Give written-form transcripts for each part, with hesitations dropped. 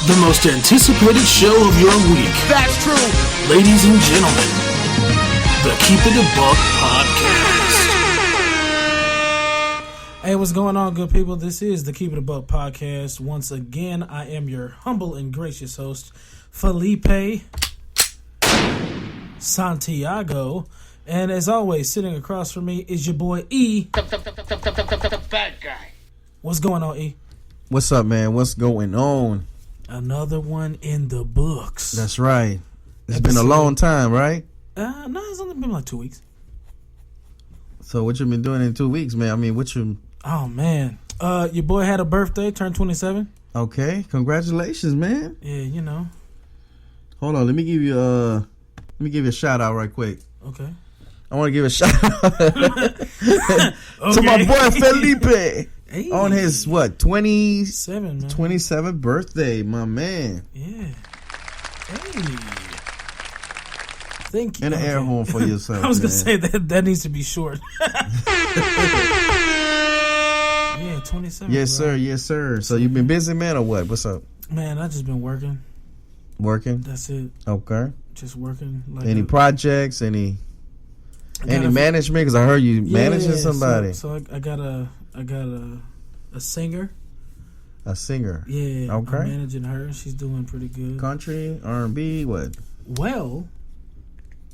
The most anticipated show of your week. That's true. Ladies and gentlemen, the Keep It a Buck Podcast. Hey, what's going on, good people? This is the Keep It a Buck Podcast. Once again, I am your humble and gracious host, Felipe Santiago. And as always, sitting across from me is your boy E. The bad guy. What's going on, E? What's up, man? What's going on? Another one in the books. That's right. It's been a long time, right? No, it's only been like 2 weeks. So what you been doing in 2 weeks, man? I mean, what you... Oh, man. Your boy had a birthday, turned 27. Okay, congratulations, man. Yeah, you know. Hold on, let me give you a shout out right quick. Okay. I want to give a shout out to my boy Felipe. Hey. On his, 7, man. 27th birthday, my man. Yeah. Hey. Thank you. And an air horn for yourself. I was going to man. say that needs to be short. Yeah, 27. Yes, bro. sir. Yes, sir. So you been busy, man, or what? What's up? Man, I just been working. Working? That's it. Okay. Just working. Like Any projects? Any a- management? Because I heard you managing somebody. So I got a singer. A singer. Yeah. Okay. I'm managing her. She's doing pretty good. Country, R&B, what? Well,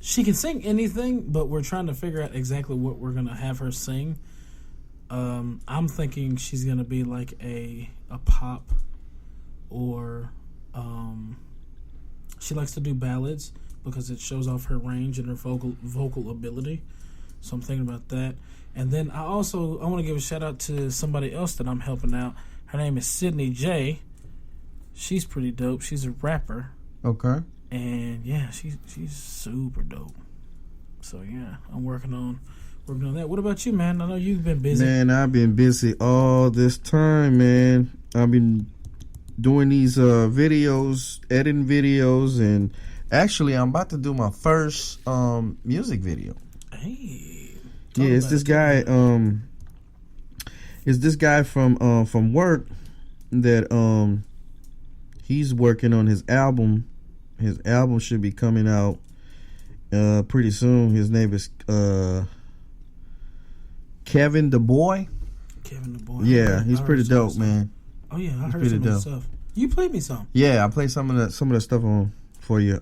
she can sing anything, but we're trying to figure out exactly what we're gonna have her sing. I'm thinking she's gonna be like a pop, or she likes to do ballads because it shows off her range and her vocal ability. So I'm thinking about that. And then I want to give a shout out to somebody else that I'm helping out. Her name is Sydney J. She's pretty dope. She's a rapper. Okay. And yeah, she's super dope. So yeah, I'm working on that. What about you, man? I know you've been busy. Man, I've been busy all this time, man. I've been doing these videos, editing videos, and actually I'm about to do my first music video. Hey. Yeah, it's this guy from work that he's working on his album. His album should be coming out pretty soon. His name is Kevin the Boy. Kevin the Boy. Yeah, he's pretty dope, man. Oh yeah, I He's heard pretty some of dope. his stuff. You played me some. Yeah, I played some of the stuff on for you.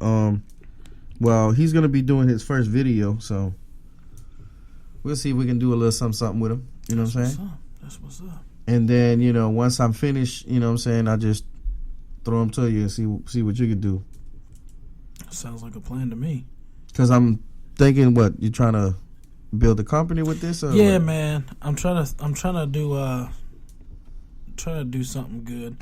Well, he's gonna be doing his first video, so we'll see if we can do a little something with him. You know what I'm saying? That's what's up. And then, once I'm finished, you know what I'm saying, I just throw him to you and see what you can do. Sounds like a plan to me. Because I'm thinking, what, you trying to build a company with this? Or Yeah, what? man. I'm trying to do something good.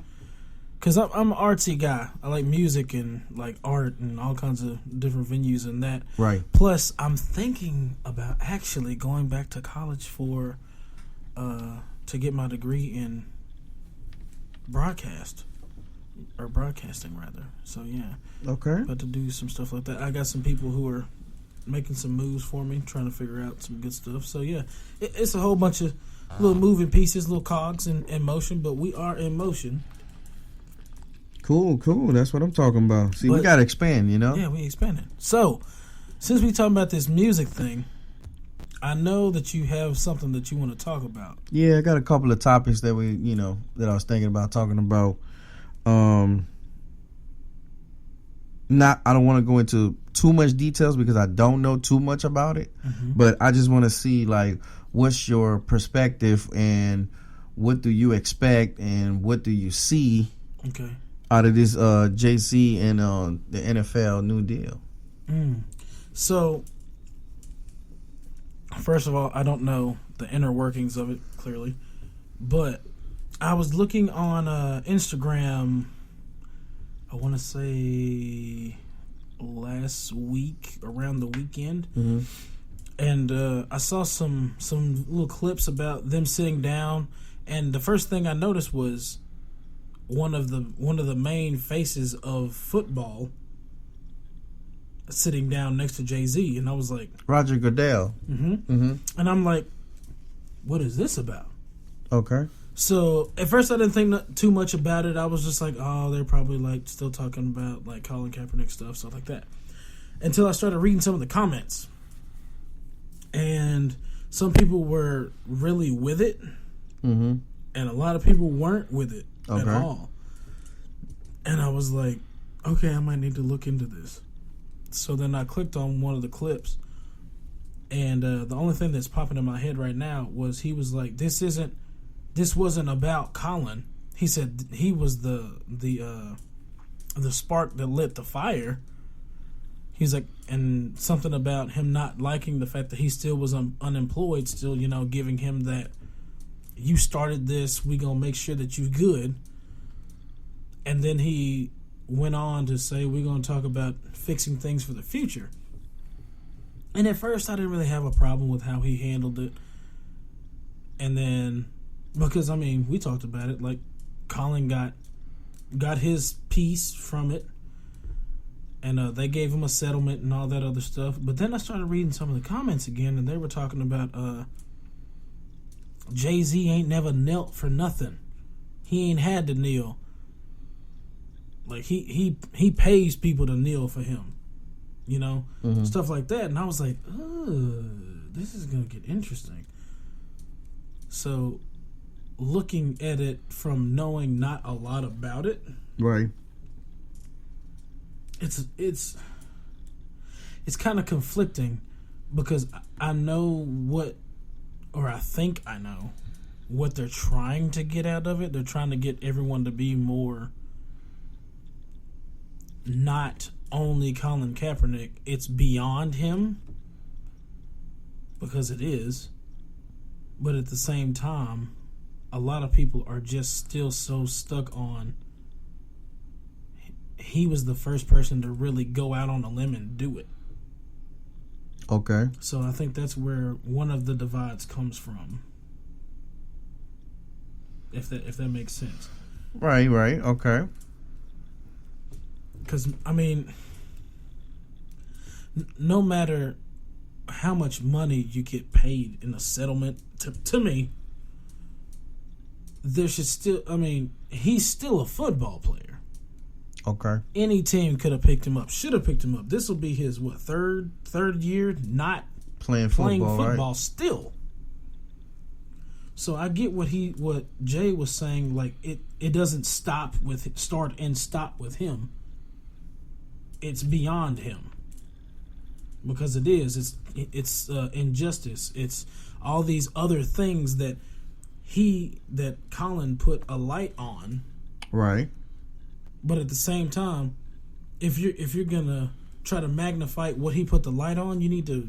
Cause I'm an artsy guy. I like music and like art and all kinds of different venues and that. Right. Plus, I'm thinking about actually going back to college for to get my degree in broadcasting rather. So yeah. Okay. About to do some stuff like that. I got some people who are making some moves for me, trying to figure out some good stuff. So yeah, it's a whole bunch of little moving pieces, little cogs in motion, but we are in motion. Cool. That's what I'm talking about. See, we got to expand, Yeah, we expanded. So, since we talking about this music thing, I know that you have something that you want to talk about. Yeah, I got a couple of topics that that I was thinking about talking about. I don't want to go into too much details because I don't know too much about it, but I just want to see, like, what's your perspective and what do you expect and what do you see out of this JC and the NFL new deal? So, first of all, I don't know the inner workings of it, clearly, but I was looking on Instagram, I want to say last week, around the weekend, and I saw some little clips about them sitting down, and the first thing I noticed was one of the main faces of football sitting down next to Jay-Z, and I was like, Roger Goodell. and I'm like, what is this about? Okay. So at first I didn't think too much about it. I was just like, oh, they're probably like still talking about like Colin Kaepernick stuff like that. Until I started reading some of the comments, and some people were really with it, and a lot of people weren't with it at all. And I was like, okay, I might need to look into this. So then I clicked on one of the clips, and the only thing that's popping in my head right now was he was like, this wasn't about Colin. He said he was the spark that lit the fire. He's like, and something about him not liking the fact that he still was unemployed, still, giving him that, you started this, we gonna make sure that you're good. And then he went on to say, we're gonna talk about fixing things for the future. And at first I didn't really have a problem with how he handled it. And then, because we talked about it, like Colin got his piece from it. And they gave him a settlement and all that other stuff. But then I started reading some of the comments again, and they were talking about Jay-Z ain't never knelt for nothing. He ain't had to kneel. Like, he pays people to kneel for him. Stuff like that. And I was like, this is going to get interesting. So, looking at it from knowing not a lot about it. Right. It's kind of conflicting because I know I think I know what they're trying to get out of it. They're trying to get everyone to be more not only Colin Kaepernick, it's beyond him, because it is. But at the same time, a lot of people are just still so stuck on he was the first person to really go out on a limb and do it. Okay. So I think that's where one of the divides comes from. If that makes sense. Right, okay. Because, no matter how much money you get paid in a settlement, to me, there should still, he's still a football player. Okay. Any team could have picked him up, should have picked him up. This will be his, third year not playing football right? Still. So I get what Jay was saying, like it doesn't start and stop with him. It's beyond him. Because it is. It's injustice. It's all these other things that Colin put a light on. Right. But at the same time, if you're gonna try to magnify what he put the light on, you need to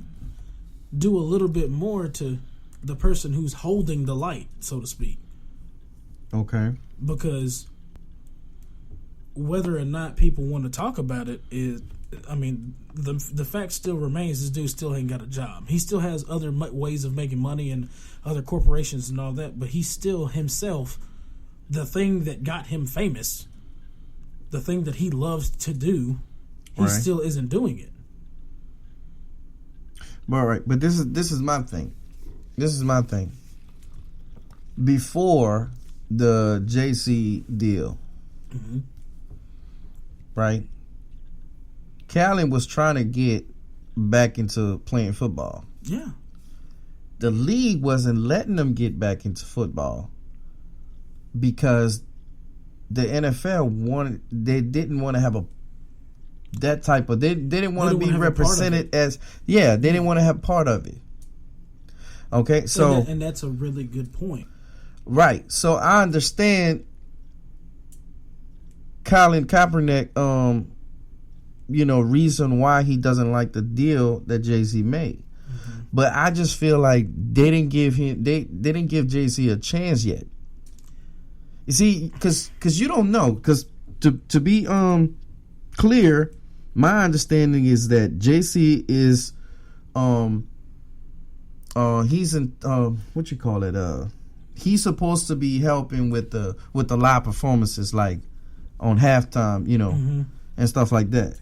do a little bit more to the person who's holding the light, so to speak. Okay. Because whether or not people want to talk about it is, the fact still remains this dude still ain't got a job. He still has other ways of making money and other corporations and all that, but he's still himself, the thing that got him famous. The thing that he loves to do, he still isn't doing it. But this is my thing. Before the JC deal, right? Colin was trying to get back into playing football. Yeah. The league wasn't letting him get back into football because the NFL they didn't want to have they didn't want to be represented as, they didn't want to have part of it. Okay, so and that's a really good point. Right. So I understand Colin Kaepernick reason why he doesn't like the deal that Jay-Z made. But I just feel like they didn't give Jay-Z a chance yet. You see, because you don't know. Because to be clear, my understanding is that Jay-Z is he's in what you call it, he's supposed to be helping with the live performances, like on halftime, and stuff like that.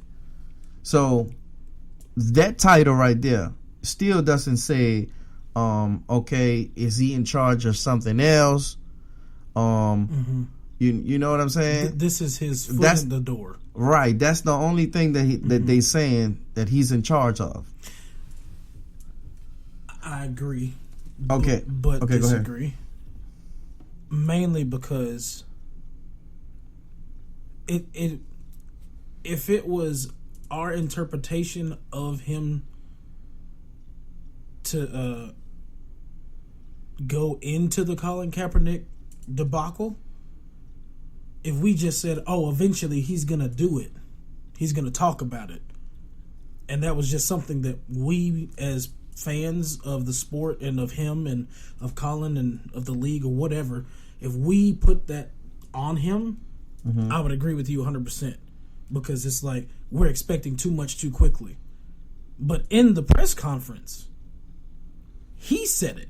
So that title right there still doesn't say, okay, is he in charge of something else? You know what I'm saying? This is his foot in the door. Right. That's the only thing that they saying that he's in charge of. I agree. Okay. But okay, disagree. Mainly because if it was our interpretation of him to go into the Colin Kaepernick debacle, if we just said, oh, eventually he's going to do it, he's going to talk about it, and that was just something that we as fans of the sport and of him and of Colin and of the league or whatever, if we put that on him, I would agree with you 100%, because it's like we're expecting too much too quickly. But in the press conference, he said it.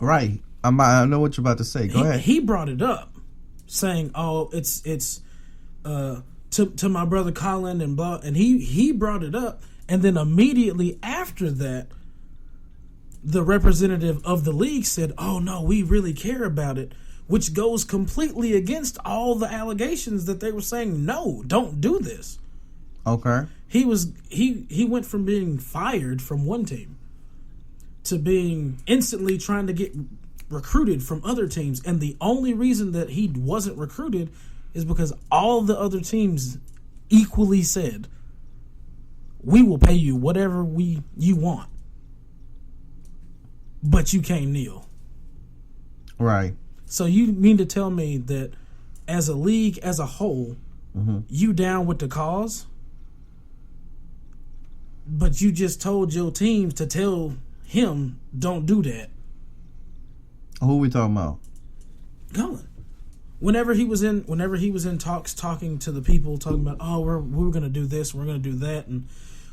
Right. I know what you're about to say. Go ahead. He brought it up, saying, "Oh, it's to my brother Colin and blah," and he brought it up, and then immediately after that, the representative of the league said, "Oh no, we really care about it," which goes completely against all the allegations that they were saying. No, don't do this. Okay. He went from being fired from one team to being instantly trying to get recruited from other teams, and the only reason that he wasn't recruited is because all the other teams equally said, "We will pay you whatever you want, but you can't kneel." Right. So you mean to tell me that as a league as a whole, you down with the cause, but you just told your teams to tell him don't do that? Who we talking about? Colin. Whenever he was in talks, talking to the people, talking about, oh, we're gonna do this, we're gonna do that, and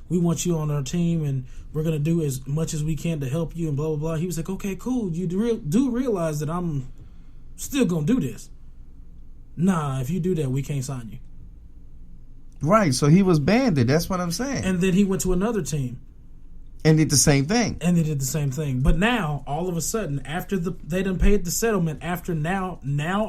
we want you on our team, and we're gonna do as much as we can to help you, and blah blah blah. He was like, okay, cool. You do realize that I'm still gonna do this? Nah, if you do that, we can't sign you. Right. So he was banded. That's what I'm saying. And then he went to another team and did the same thing. And they did the same thing. But now, all of a sudden, after they done paid the settlement, after now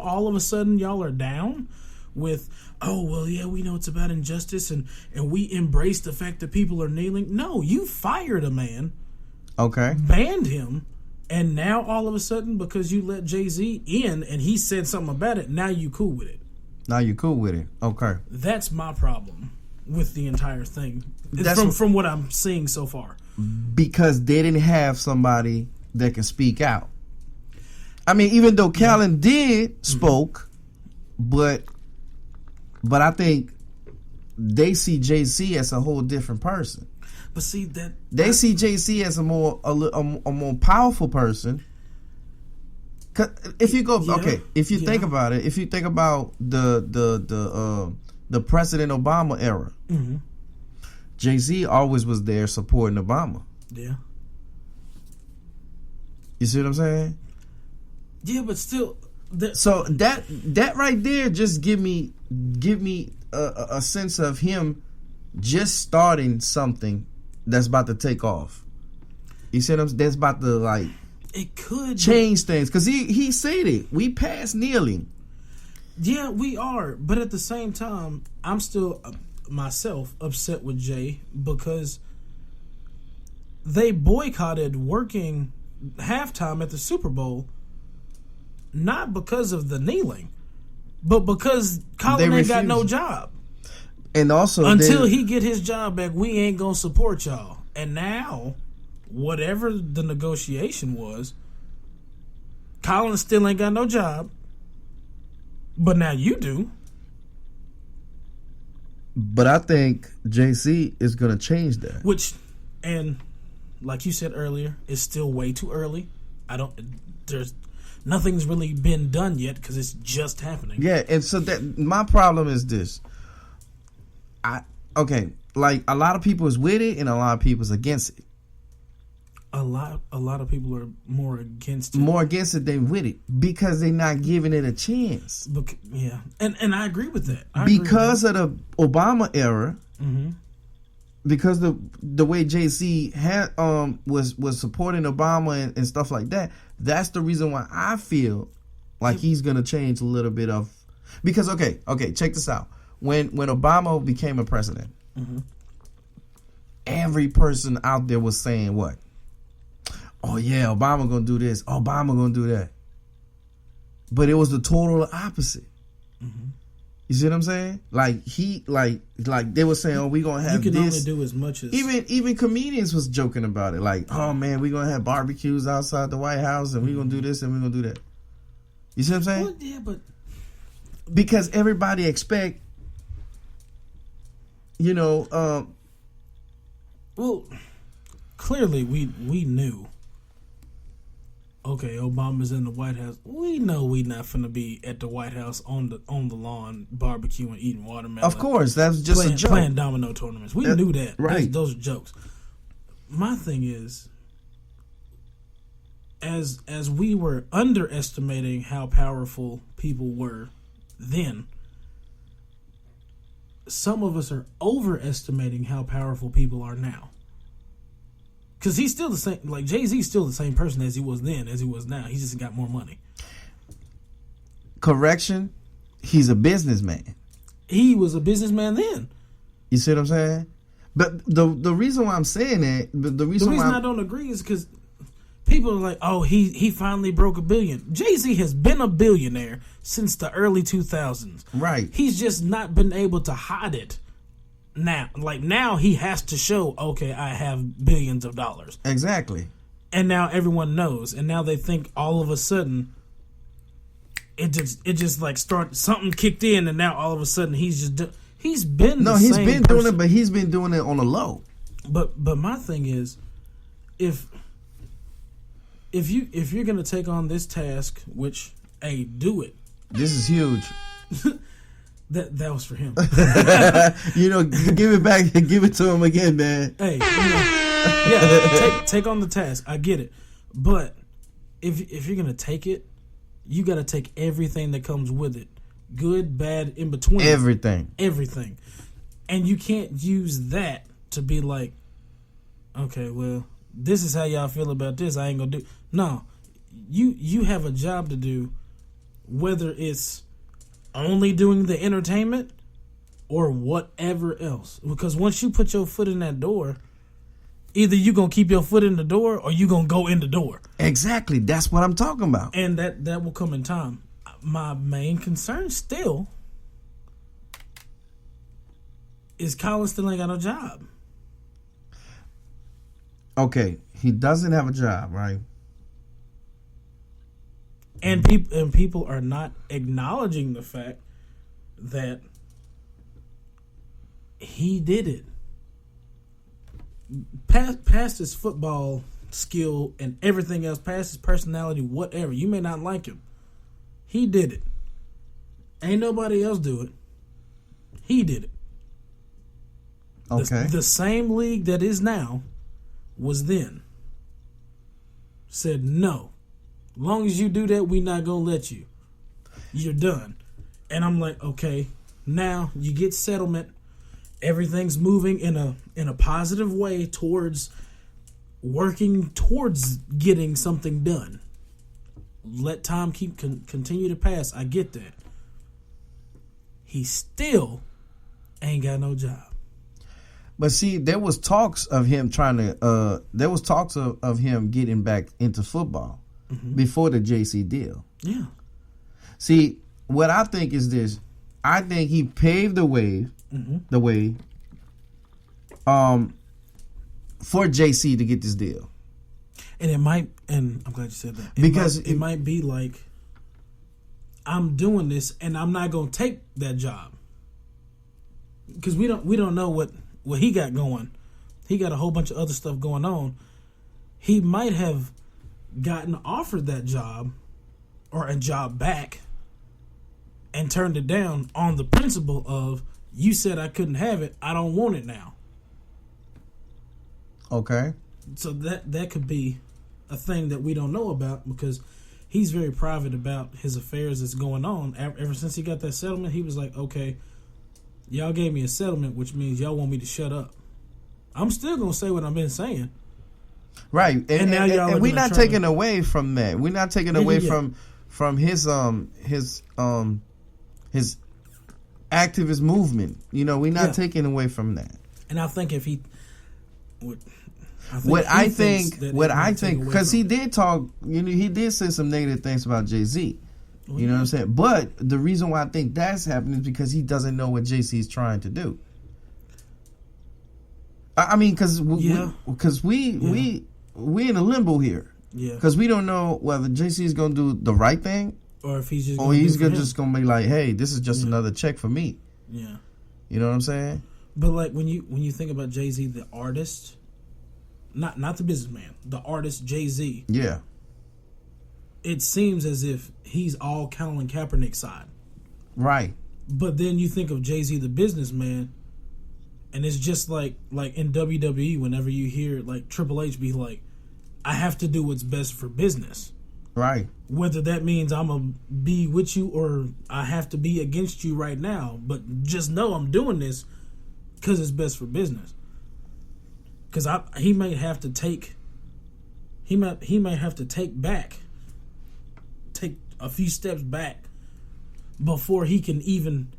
all of a sudden y'all are down with, oh, well, yeah, we know it's about injustice and we embrace the fact that people are kneeling. No, you fired a man. Okay. Banned him. And now all of a sudden, because you let Jay-Z in and he said something about it, now you cool with it. Now you cool with it. Okay. That's my problem with the entire thing. From what I'm seeing so far. Because they didn't have somebody that can speak out. I mean, even though Callen did spoke, but I think they see Jay-Z as a whole different person. But see that they see Jay-Z as a more powerful person. If you go think about it, if you think about the President Obama era, Jay-Z always was there supporting Obama. Yeah. You see what I'm saying? Yeah, but still. So that right there just give me a sense of him just starting something that's about to take off. You see what I'm saying? That's about to it could change things, because he said it. We passed kneeling. Yeah, we are, but at the same time, I'm still myself upset with Jay because they boycotted working halftime at the Super Bowl, not because of the kneeling, but because Colin ain't got no job. And also, until he get his job back, we ain't gonna support y'all. And now, whatever the negotiation was, Colin still ain't got no job, but now you do. But I think JC is going to change that. Which, and like you said earlier, it's still way too early. Nothing's really been done yet because it's just happening. Yeah, and so that my problem is this. Like a lot of people is with it and a lot of people is against it. A lot of people are more against it. More against it than with it because they're not giving it a chance. Yeah, and I agree with that. Because of the Obama era, because the way Jay-Z had was supporting Obama and stuff like that. That's the reason why I feel Like he's gonna change a little bit of because okay, check this out. When Obama became a president, every person out there was saying what? Oh yeah, Obama gonna do this. Obama gonna do that. But it was the total opposite. You see what I'm saying? Like they were saying, oh, we gonna have you can this. only do as much as Even comedians was joking about it. Like, oh man, we gonna have barbecues outside the White House, and we gonna do this and we gonna do that. You see what I'm saying? Well, yeah, but because everybody expect, well, clearly we knew. Okay, Obama's in the White House. We know we not finna be at the White House on the lawn barbecuing, eating watermelon. Of course, that's just a joke. Playing domino tournaments. We knew that. Right. Those are jokes. My thing is, as we were underestimating how powerful people were then, some of us are overestimating how powerful people are now. Because he's still the same, like Jay-Z's still the same person as he was then, as he was now. He just got more money. Correction, he's a businessman. He was a businessman then. You see what I'm saying? But the reason why I'm saying that, the reason why I don't agree is because people are like, oh, he finally broke $1 billion. Jay-Z has been a billionaire since the early 2000s. Right. He's just not been able to hide it. Now he has to show, okay, I have billions of dollars. Exactly. And now everyone knows. And now they think all of a sudden it just like something kicked in, and now all of a sudden he's been he's been doing person. it, but he's been doing it on the low. But my thing is, if you're gonna take on this task, which do it. This is huge. That was for him. Give it back, give it to him again, man. Hey, take on the task. I get it, but if you're gonna take it, you got to take everything that comes with it, good, bad, in between, everything, and you can't use that to be like, okay, well, this is how y'all feel about this. I ain't gonna do. No, you have a job to do, whether it's only doing the entertainment or whatever else. Because once you put your foot in that door, either you gonna keep your foot in the door or you gonna go in the door. Exactly. That's what I'm talking about. And that will come in time. My main concern still is Colin still ain't got no job. Okay, he doesn't have a job, right? And people are not acknowledging the fact that he did it. Past his football skill and everything else, past his personality, whatever. You may not like him. He did it. Ain't nobody else do it. He did it. Okay. The same league that is now was then. Said no. Long as you do that, we not gonna let you. You're done. And I'm like, okay, now you get settlement. Everything's moving in a positive way towards working towards getting something done. Let time continue to pass. I get that. He still ain't got no job. But see, there was talks of him trying to. There was talks of him getting back into football. Before the JC deal. Yeah. See, what I think is this. I think he paved the way for JC to get this deal. And it might, and I'm glad you said that. It might be like, I'm doing this and I'm not going to take that job. Because we don't know what he got going. He got a whole bunch of other stuff going on. He might have gotten offered that job or a job back and turned it down on the principle of, you said I couldn't have it, I don't want it now. Okay. So that could be a thing that we don't know about, because he's very private about his affairs that's going on. Ever since he got that settlement, he was like, okay, y'all gave me a settlement, which means y'all want me to shut up. I'm still going to say what I've been saying. Right, and now y'all and we're not taking away from that. We're not taking away from his activist movement. You know, we're not taking away from that. And I think if he would. What I think, because he did talk, you know, he did say some negative things about Jay-Z. You know what I'm saying? But the reason why I think that's happening is because he doesn't know what Jay-Z is trying to do. I mean, because we in a limbo here. Yeah. Because we don't know whether Jay-Z is going to do the right thing, or if he's just just going to be like, hey, this is just another check for me. Yeah. You know what I'm saying? But like when you think about Jay-Z, the artist, not the businessman, the artist Jay-Z. Yeah. It seems as if he's all Colin Kaepernick's side. Right. But then you think of Jay-Z, the businessman, and it's just like in WWE, whenever you hear like Triple H be like, I have to do what's best for business. Right. Whether that means I'm going to be with you or I have to be against you right now. But just know I'm doing this because it's best for business. Because he may have to take a few steps back before he can even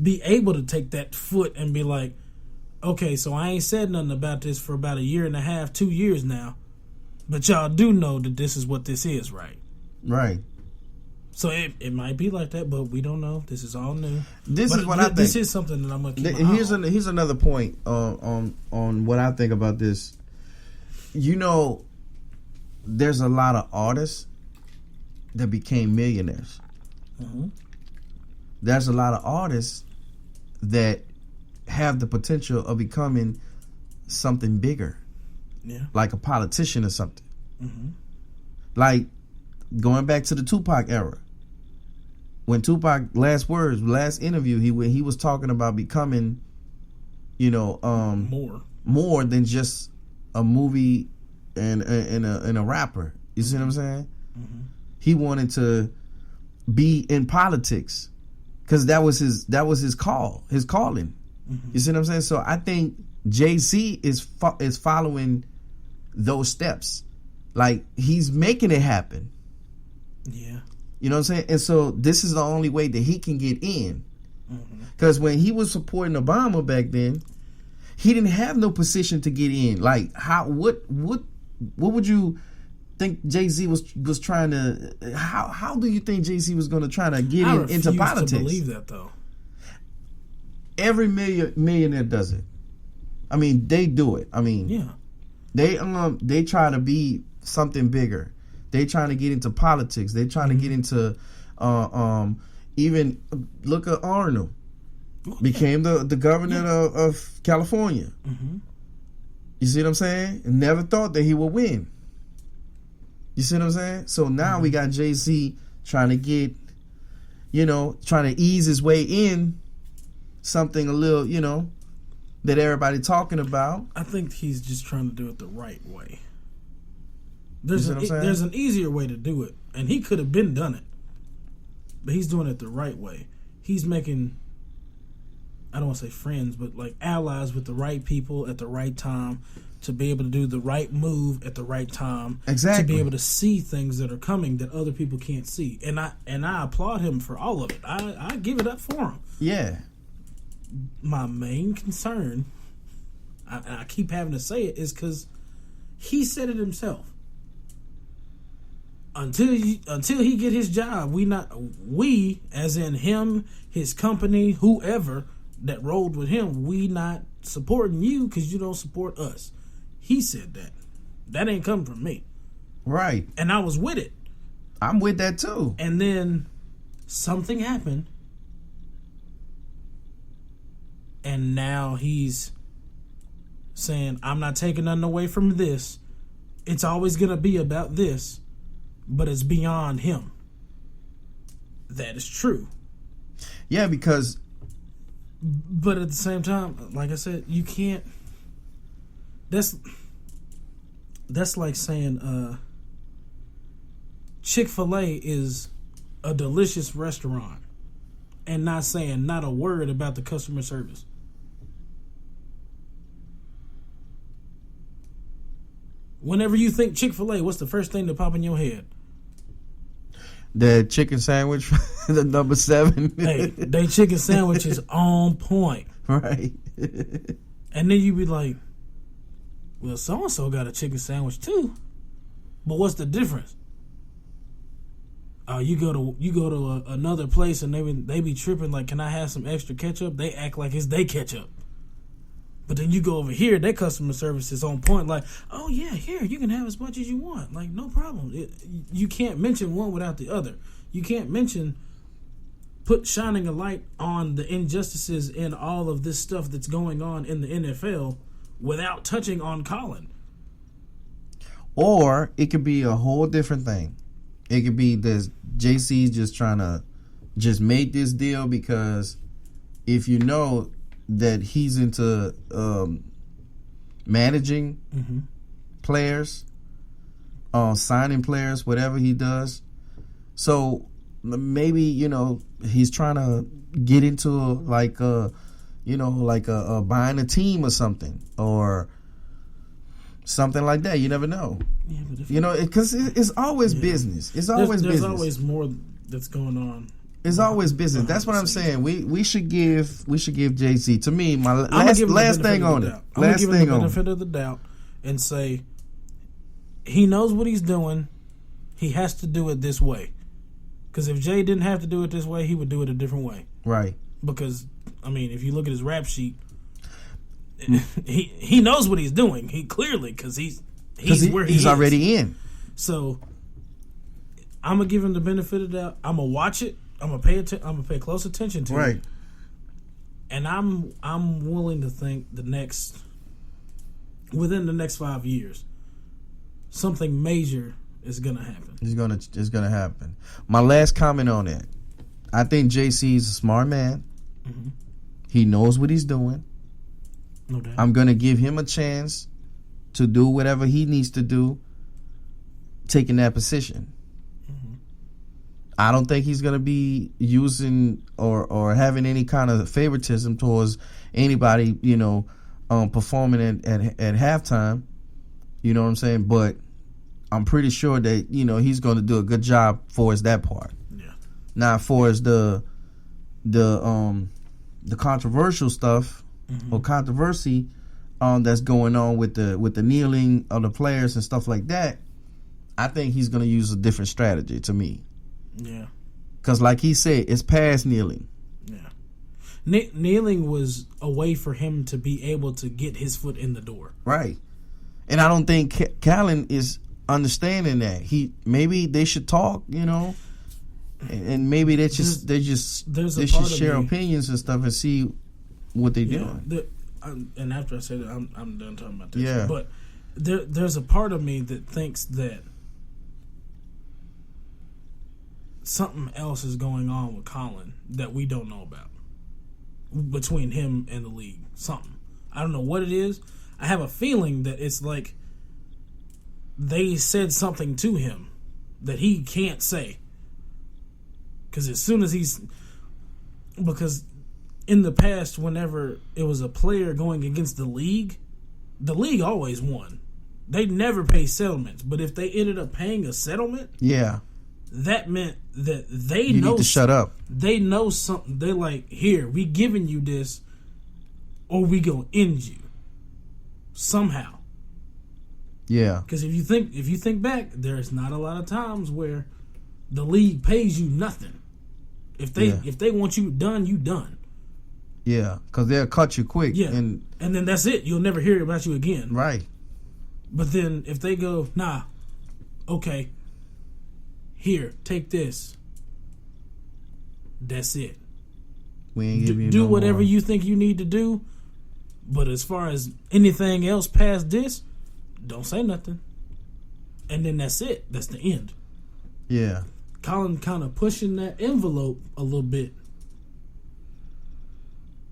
be able to take that foot and be like, okay, so I ain't said nothing about this for about 1.5 years, 2 years now, but y'all do know that this is what this is, right? Right. So it might be like that, but we don't know. This is all new. This is what I think. This is something that I'm going to keep my eye on. Here's another point on what I think about this. You know, there's a lot of artists that became millionaires. Mm-hmm. There's a lot of artists that have the potential of becoming something bigger. Yeah. Like a politician or something. Mm-hmm. Like going back to the Tupac era. When Tupac last interview, he was talking about becoming, you know, more than just a movie and a rapper. You see what I'm saying? Mm-hmm. He wanted to be in politics because that was his call, his calling. Mm-hmm. You see what I'm saying? So I think Jay-Z is following those steps. Like he's making it happen. Yeah. You know what I'm saying? And so this is the only way that he can get in. Because when he was supporting Obama back then, he didn't have no position to get in. Like what would you think Jay-Z was trying to? How do you think Jay-Z was going to try to get into politics? I refuse to believe that though. Every millionaire does it. I mean, they do it. I mean, yeah. They try to be something bigger. They trying to get into politics. They trying to get into even look at Arnold. Became the governor of California. Mm-hmm. You see what I'm saying? Never thought that he would win. You see what I'm saying? So now we got Jay-Z trying to get, trying to ease his way in something a little, that everybody talking about. I think he's just trying to do it the right way. There's an easier way to do it, and he could have been done it, but he's doing it the right way. He's making, I don't want to say friends, but like allies with the right people at the right time to be able to do the right move at the right time. Exactly. To be able to see things that are coming that other people can't see. And I applaud him for all of it. I give it up for him. Yeah. My main concern, I keep having to say it, is because he said it himself. Until he get his job, we as in him, his company, whoever that rolled with him, we not supporting you because you don't support us. He said that. That ain't coming from me. Right. And I was with it. I'm with that too. And then something happened. And now he's saying, I'm not taking nothing away from this. It's always going to be about this. But it's beyond him. That is true. Yeah, because... But at the same time, like I said, you can't... That's like saying Chick-fil-A is a delicious restaurant and not saying not a word about the customer service. Whenever you think Chick-fil-A, what's the first thing that pop in your head? that chicken sandwich, the number 7. Hey, they chicken sandwich is on point. Right. And then you be like, well, so and so got a chicken sandwich too, but what's the difference? You go to another place and they be tripping like, can I have some extra ketchup? They act like it's they ketchup. But then you go over here, their customer service is on point. Like, oh yeah, here you can have as much as you want. Like, no problem. You can't mention one without the other. You can't mention shining a light on the injustices in all of this stuff that's going on in the NFL without touching on Colin. Or it could be a whole different thing. It could be that JC's just trying to just make this deal because if you know that he's into managing players, signing players, whatever he does. So maybe, he's trying to get into like buying a team or something or something like that. You never know. Yeah, because it's always business. It's always business. There's always more that's going on. It's always business. That's what I'm saying. We should give JC. To me, my last thing on it. I'm gonna give him the benefit of the doubt and say he knows what he's doing. He has to do it this way. Because if Jay didn't have to do it this way, he would do it a different way. Right. Because if you look at his rap sheet, he knows what he's doing. He clearly because he's where he's already in. So I'm gonna give him the benefit of the doubt. I'm gonna watch it. I'm gonna pay close attention to it. And I'm willing to think within the next 5 years, something major is gonna happen. It's gonna happen. My last comment on that. I think JC's a smart man. Mm-hmm. He knows what he's doing. No doubt. I'm gonna give him a chance to do whatever he needs to do, taking that position. I don't think he's going to be using or having any kind of favoritism towards anybody, performing at halftime. You know what I'm saying? But I'm pretty sure that, he's going to do a good job for us that part. Yeah. Now, for us the controversial stuff or controversy that's going on with the kneeling of the players and stuff like that, I think he's going to use a different strategy to me. Yeah, because like he said, it's past kneeling. Yeah, kneeling was a way for him to be able to get his foot in the door. Right, and I don't think Colin is understanding that. Maybe they should talk, and maybe they should share opinions and stuff and see what they're doing. And after I say that, I'm done talking about this. Yeah, but there's a part of me that thinks that something else is going on with Colin that we don't know about between him and the league. Something. I don't know what it is. I have a feeling that it's like they said something to him that he can't say. Because as soon as because in the past, whenever it was a player going against the league always won. They never pay settlements. But if they ended up paying a settlement, that meant that you need to shut up. They know something. They like, here, we giving you this, or we gonna end you somehow. Yeah. Because if you think back, there's not a lot of times where the league pays you nothing. If they want you done, you done. Yeah, because they'll cut you quick. Yeah, and then that's it. You'll never hear about you again. Right. But then if they go, nah, okay. Here, take this. That's it. We ain't give you do no whatever more. you think you need to do, but as far as anything else past this, don't say nothing. And then that's it. That's the end. Yeah. Colin kind of pushing that envelope a little bit,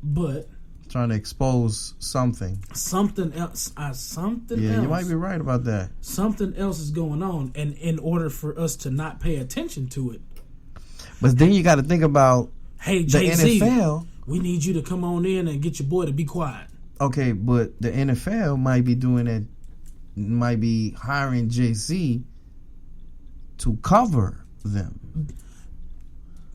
but trying to expose something. Something else. You might be right about that. Something else is going on, and in order for us to not pay attention to it. But then you got to think about, hey, the JC, NFL. We need you to come on in and get your boy to be quiet. Okay, but the NFL might be doing it. Might be hiring JC to cover them.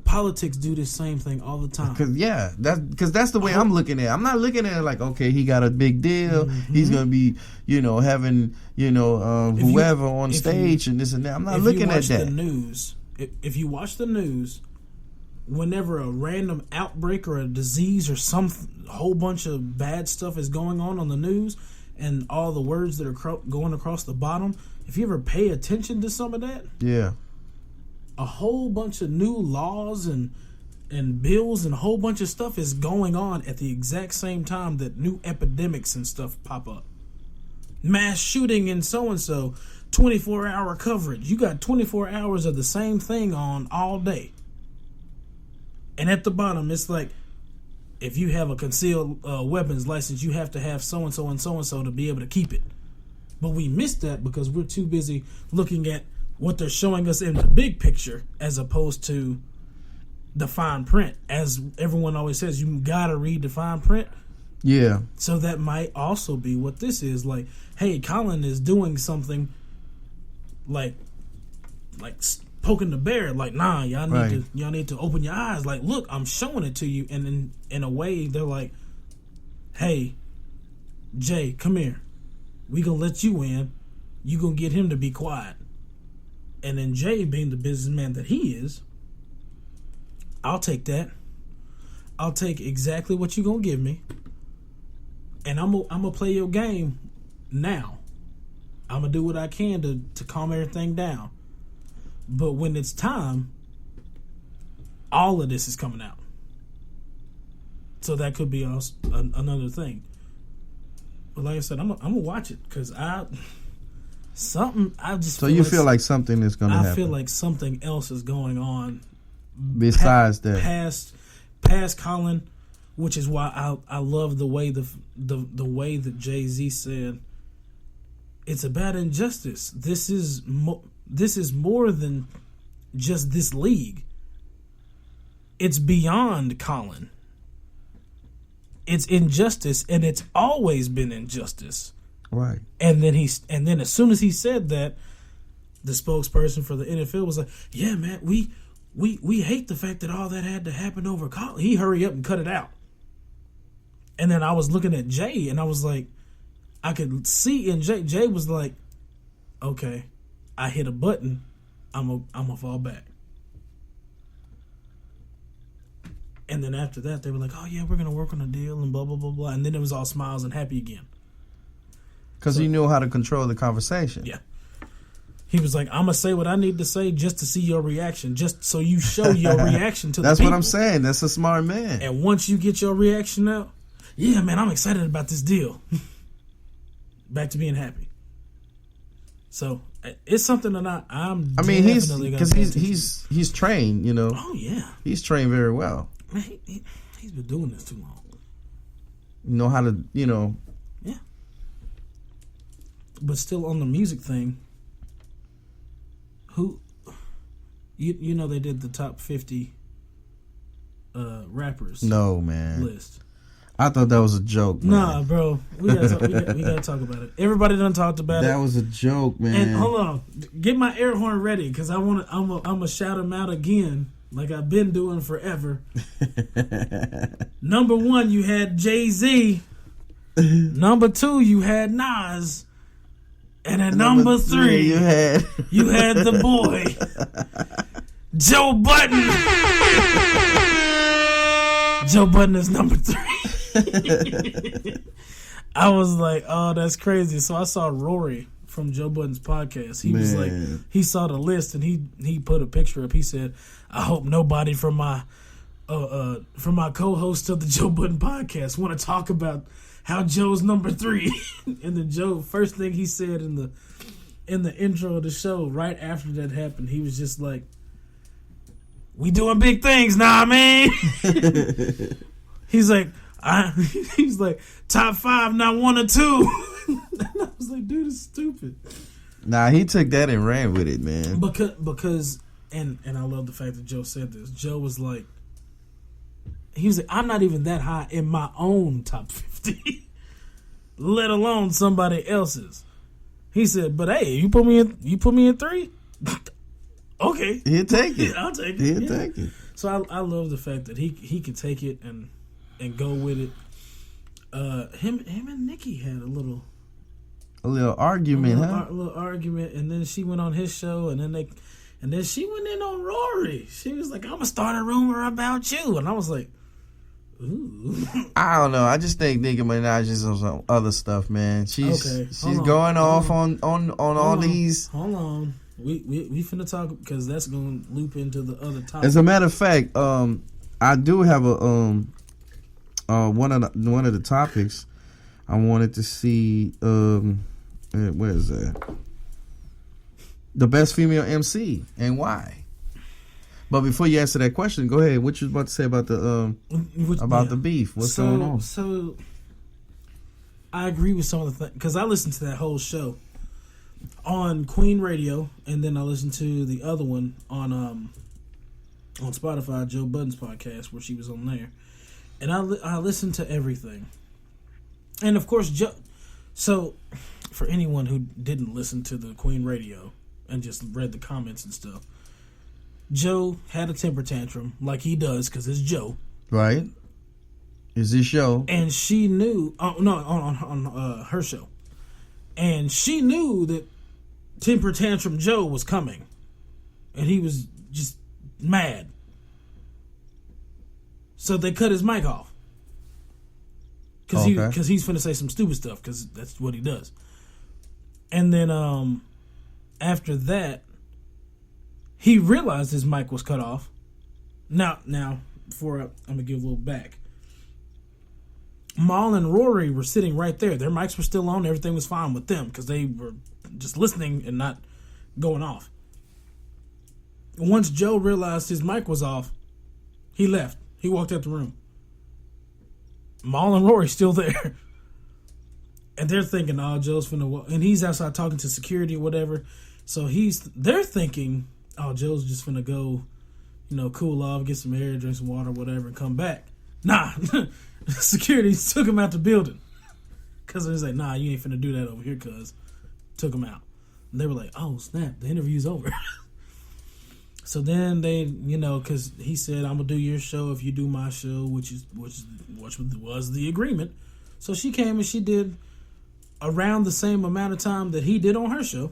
Politics do the same thing all the time. Because that's the way I'm looking at it. I'm not looking at it like, okay, he got a big deal. Mm-hmm. He's gonna be, having, whoever on stage and this and that. I'm not looking at that. The news, if you watch the news, whenever a random outbreak or a disease or some whole bunch of bad stuff is going on the news, and all the words that are going across the bottom, if you ever pay attention to some of that, a whole bunch of new laws and bills and a whole bunch of stuff is going on at the exact same time that new epidemics and stuff pop up. Mass shooting and so 24-hour coverage. You got 24 hours of the same thing on all day. And at the bottom, it's like, if you have a concealed weapons license, you have to have so-and-so and so-and-so to be able to keep it. But we missed that because we're too busy looking at what they're showing us in the big picture as opposed to the fine print. As everyone always says, you gotta read the fine print. Yeah. So that might also be what this is. Like, hey, Colin is doing something like poking the bear. Like, nah, y'all need to open your eyes. Like, look, I'm showing it to you. And in a way, they're like, hey, Jay, come here. We gonna let you in. You gonna get him to be quiet. And then Jay, being the businessman that he is, I'll take that. I'll take exactly what you're going to give me. And I'm going to play your game now. I'm going to do what I can to calm everything down. But when it's time, all of this is coming out. So that could be another thing. But like I said, I'm going to watch it because So you feel like something is going to happen? I feel like something else is going on besides that. Past Colin, which is why I love the way the way that Jay-Z said it's about injustice. This is more than just this league. It's beyond Colin. It's injustice, and it's always been injustice. Right. And then as soon as he said that, the spokesperson for the NFL was like, yeah, man, we hate the fact that all that had to happen over Colin. He hurried up and cut it out. And then I was looking at Jay, and I was like, I could see in Jay. Jay was like, okay, I hit a button. I'm a fall back. And then after that, they were like, oh, yeah, we're going to work on a deal and blah, blah, blah, blah. And then it was all smiles and happy again. Because he knew how to control the conversation. Yeah. He was like, I'm going to say what I need to say just to see your reaction, just so you show your reaction to the people. That's what I'm saying. That's a smart man. And once you get your reaction out, yeah, man, I'm excited about this deal. Back to being happy. So it's something that I'm definitely going to pay attention to. He's trained, Oh, yeah. He's trained very well. Man, he's been doing this too long. You know how to, Yeah. But still on the music thing, who, they did the top 50 rappers. No, man. List. I thought that was a joke, man. Nah, bro. We gotta talk about it. Everybody done talked about it. That was a joke, man. And hold on. Get my air horn ready, because I'm gonna shout him out again, like I've been doing forever. Number 1, you had Jay-Z. Number 2, you had Nas. And at number 3, you had the boy, Joe Budden. Joe Budden is number 3. I was like, oh, that's crazy. So I saw Rory from Joe Budden's podcast. He was like, he saw the list and he put a picture up. He said, I hope nobody from my co-host of the Joe Budden podcast want to talk about how Joe's number 3. And then Joe, first thing he said in the intro of the show, right after that happened, he was just like, we doing big things now, man. He's like, he's like, top 5, not 1 or 2. And I was like, dude, it's stupid. Nah, he took that and ran with it, man. Because and I love the fact that Joe said this. Joe was like, he was like, I'm not even that high in my own top 50, let alone somebody else's. He said, but hey, you put me in 3. Okay, He'll take it. I'll take it. He'll Yeah. take it. So I love the fact that he could take it and go with it. Him and Nikki had a little Argument, huh? a little argument, and then she went on his show, and then she went in on Rory. She was like, "I'm gonna start a rumor about you," and I was like, "Ooh." I don't know. I just think Nicki Minaj is on some other stuff, man. She's Okay, she's hold on. going off Hold on all these. Hold on, we finna talk because that's gonna loop into the other topic. As a matter of fact, I do have a one of the topics I wanted to see. Where is that? The best female MC and why? But before you answer that question, go ahead. What you was about to say about the beef? What's going on? So I agree with some of the things because I listened to that whole show on Queen Radio, and then I listened to the other one on Spotify, Joe Budden's podcast, where she was on there, and I listened to everything, and of course Joe. So for anyone who didn't listen to the Queen Radio and just read the comments and stuff, Joe had a temper tantrum like he does because it's Joe. Right? Is this show? And she knew. Oh no, on her show, and she knew that temper tantrum Joe was coming, and he was just mad. So they cut his mic off because he's finna say some stupid stuff because that's what he does. And then after that, he realized his mic was cut off. Now, before I'm gonna give a little back. Mal and Rory were sitting right there. Their mics were still on. Everything was fine with them because they were just listening and not going off. Once Joe realized his mic was off, he left. He walked out the room. Mal and Rory still there. And they're thinking, oh, Joe's finna walk. And he's outside talking to security or whatever. So they're thinking, oh, Joe's just finna go, cool off, get some air, drink some water, whatever, and come back. Nah. Security took him out the building. Because they was like, nah, you ain't finna do that over here, cuz. Took him out. And they were like, oh, snap, the interview's over. So then they, because he said, I'm going to do your show if you do my show, which was the agreement. So she came and she did around the same amount of time that he did on her show.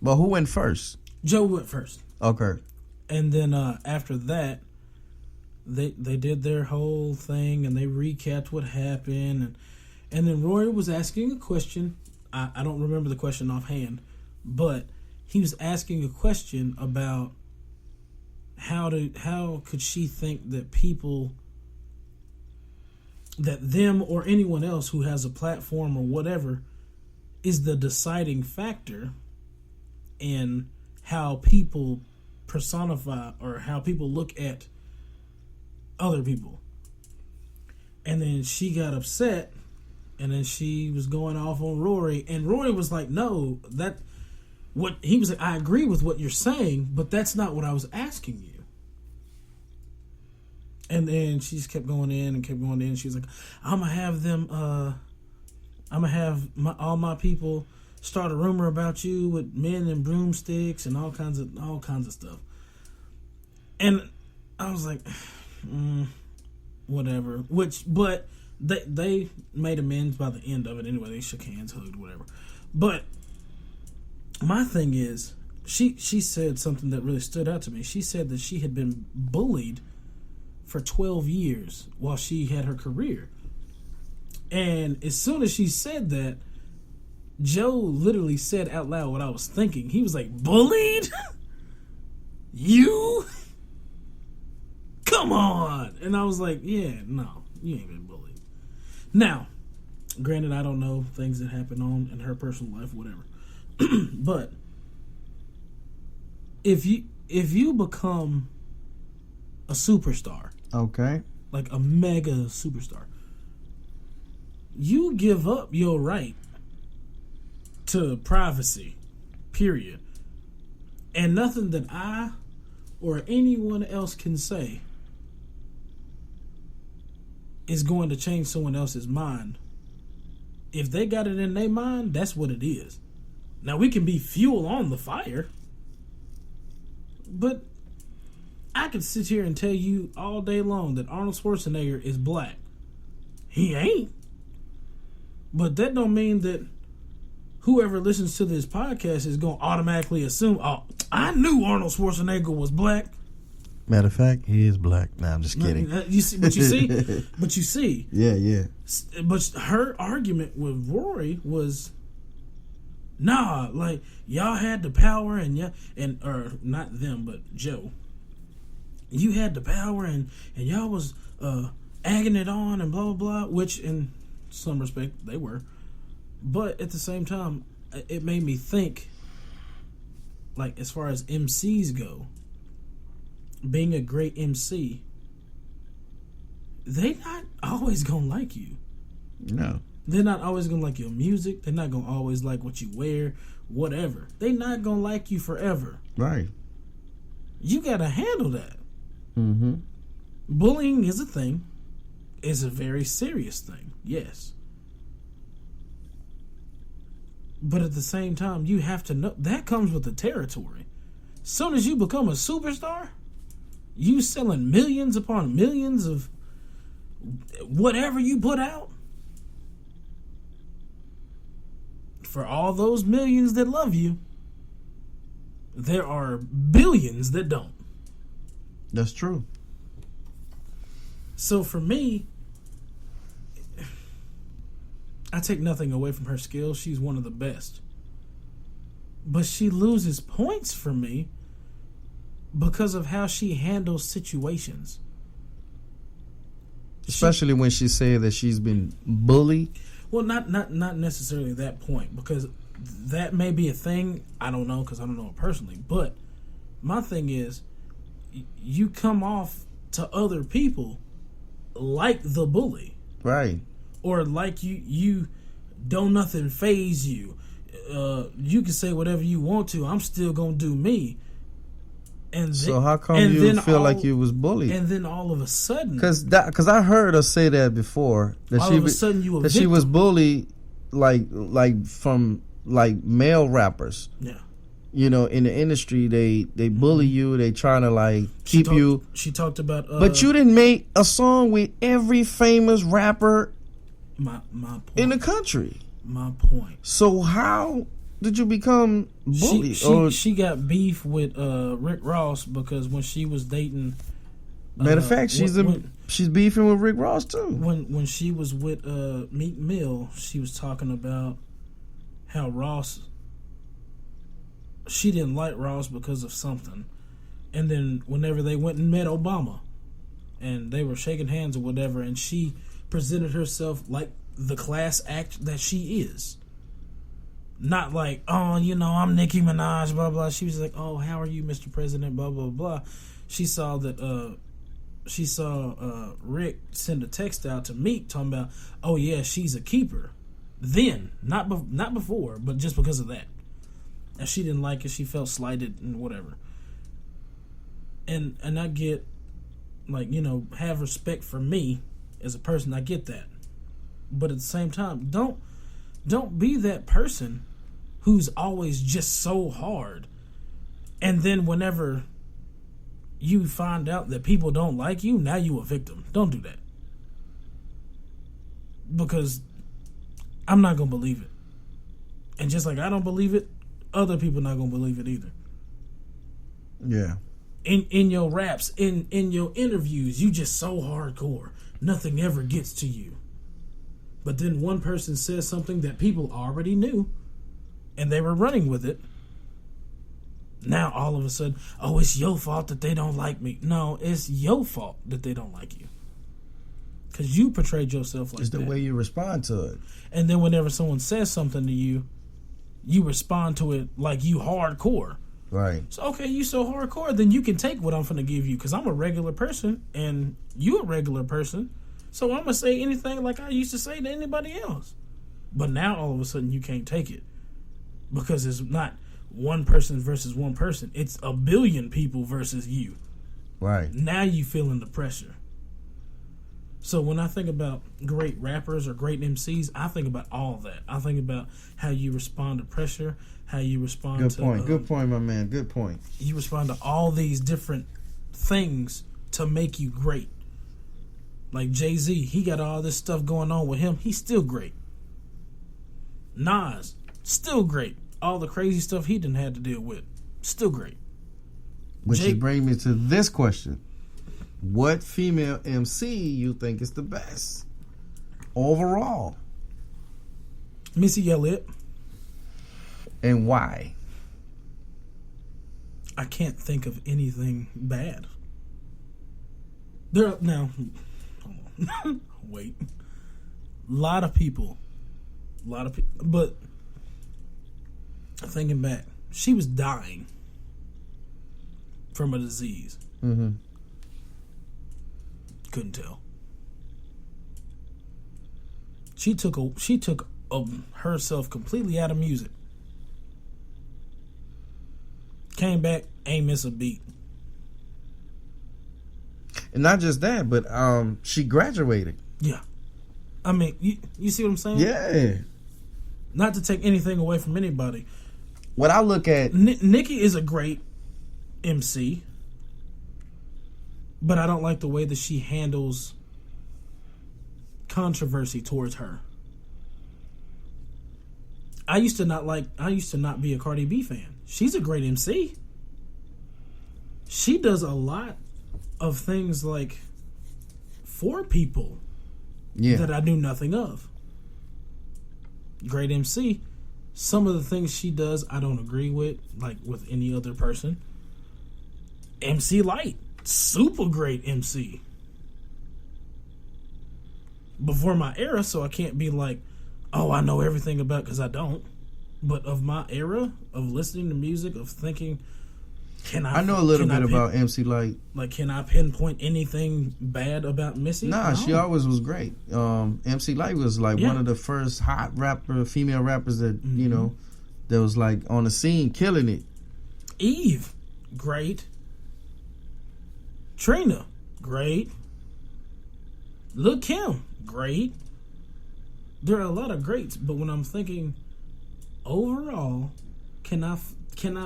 But who went first? Joe went first. Okay. And then after that, they did their whole thing and they recapped what happened. And then Rory was asking a question. I don't remember the question offhand, but he was asking a question about how could she think that people, that them or anyone else who has a platform or whatever is the deciding factor in how people personify or how people look at other people. And then she got upset, and then she was going off on Rory, and Rory was like, no, he was like, I agree with what you're saying, but that's not what I was asking you. And then she just kept going in and kept going in. She was like, I'm gonna have them I'm gonna have all my people start a rumor about you with men and broomsticks and all kinds of stuff. And I was like, whatever. But they made amends by the end of it anyway. They shook hands, hugged, whatever. But my thing is, she said something that really stood out to me. She said that she had been bullied for 12 years while she had her career. And as soon as she said that, Joe literally said out loud what I was thinking. He was like, bullied? You? Come on. And I was like, yeah, no, you ain't been bullied. Now, granted, I don't know things that happen in her personal life, whatever. But if you become a superstar, okay, like a mega superstar, you give up your right to privacy, period. And nothing that I or anyone else can say is going to change someone else's mind. If they got it in their mind, that's what it is. Now, we can be fuel on the fire, But I could sit here and tell you all day long that Arnold Schwarzenegger is black. He ain't. But that don't mean that whoever listens to this podcast is going to automatically assume, oh, I knew Arnold Schwarzenegger was black. Matter of fact, he is black. Nah, I'm just kidding. You see. Yeah. But her argument with Rory was, nah, like y'all had the power or not them, but Joe. You had the power and y'all was egging it on and blah blah blah, which in some respect they were. But at the same time, it made me think, like, as far as MCs go, being a great MC, they not always gonna like you. No. They're not always gonna like your music. They're not gonna always like what you wear, whatever. They not gonna like you forever. Right. You gotta handle that. Mm-hmm. Bullying is a thing. It's a very serious thing, yes. But at the same time, you have to know that comes with the territory. Soon as you become a superstar, you selling millions upon millions of whatever you put out. For all those millions that love you, there are billions that don't. That's true. So for me, I take nothing away from her skills. She's one of the best. But she loses points for me because of how she handles situations. Especially when she said that she's been bullied. Well, not necessarily that point, because that may be a thing. I don't know, because I don't know it personally. But my thing is, you come off to other people like the bully. Right. Or like you don't nothing faze you. You can say whatever you want to. I'm still gonna do me. And so how come you feel like you was bullied? And then all of a sudden, because I heard her say that before, that all of a sudden you that she was bullied like from like male rappers. Yeah. You know, in the industry, they bully you. They trying to like keep you. She talked about. But you didn't make a song with every famous rapper. My point. In the country. My point. So how did you become bullied? She got beef with Rick Ross because when she was dating. Matter of fact, she's beefing with Rick Ross too. When she was with Meek Mill, she was talking about how Ross. She didn't like Ross because of something, and then whenever they went and met Obama, and they were shaking hands or whatever, and she presented herself like the class act that she is. Not like, oh, I'm Nicki Minaj, blah, blah. She was like, oh, how are you, Mr. President, blah, blah, blah. She saw that, Rick send a text out to Meek talking about, oh, yeah, she's a keeper. Then, not before, but just because of that. And she didn't like it. She felt slighted and whatever. And I get, like, have respect for me as a person. I get that. But at the same time, don't be that person who's always just so hard. And then whenever you find out that people don't like you, now you a victim. Don't do that. Because I'm not going to believe it. And just like I don't believe it, other people not going to believe it either. Yeah. In your raps, in your interviews, you just so hardcore. Nothing ever gets to you. But then one person says something that people already knew, and they were running with it. Now all of a sudden, oh, it's your fault that they don't like me. No, it's your fault that they don't like you. Because you portrayed yourself like that. It's the way you respond to it. And then whenever someone says something to you, you respond to it like you hardcore. Right. So, okay, you so hardcore, then you can take what I'm finna give you, because I'm a regular person, and you a regular person. So I'm going to say anything like I used to say to anybody else. But now all of a sudden you can't take it. Because it's not one person versus one person. It's a billion people versus you. Right. Now you feeling the pressure. So when I think about great rappers or great MCs, I think about all that. I think about how you respond to pressure, how you respond Good to... point. Good point, my man. Good point. You respond to all these different things to make you great. Like Jay-Z, he got all this stuff going on with him. He's still great. Nas, still great. All the crazy stuff he didn't have to deal with, still great. Which is bring me to this question. What female MC you think is the best overall? Missy Elliott. And why? I can't think of anything bad. Now, hold on. Wait. A lot of people, but thinking back, she was dying from a disease. Mm-hmm. Couldn't tell. She took herself completely out of music. Came back, ain't miss a beat. And not just that, but she graduated. Yeah. I mean, you see what I'm saying? Yeah. Not to take anything away from anybody. What I look at... Nicki is a great MC, but I don't like the way that she handles controversy towards her. I used to not be a Cardi B fan. She's a great MC. She does a lot of things like for people that I knew nothing of. Great MC. Some of the things she does I don't agree with, like with any other person. MC Lyte, super great MC. Before my era, so I can't be like, oh, I know everything about, because I don't. But of my era, of listening to music, of thinking, I know a little bit about MC Lyte. Like, can I pinpoint anything bad about Missy? Nah, she always was great. MC Lyte was like one of the first hot female rappers that, you know, that was like on the scene killing it. Eve, great. Trina, great. Lil' Kim, great. There are a lot of greats, but when I'm thinking overall, can I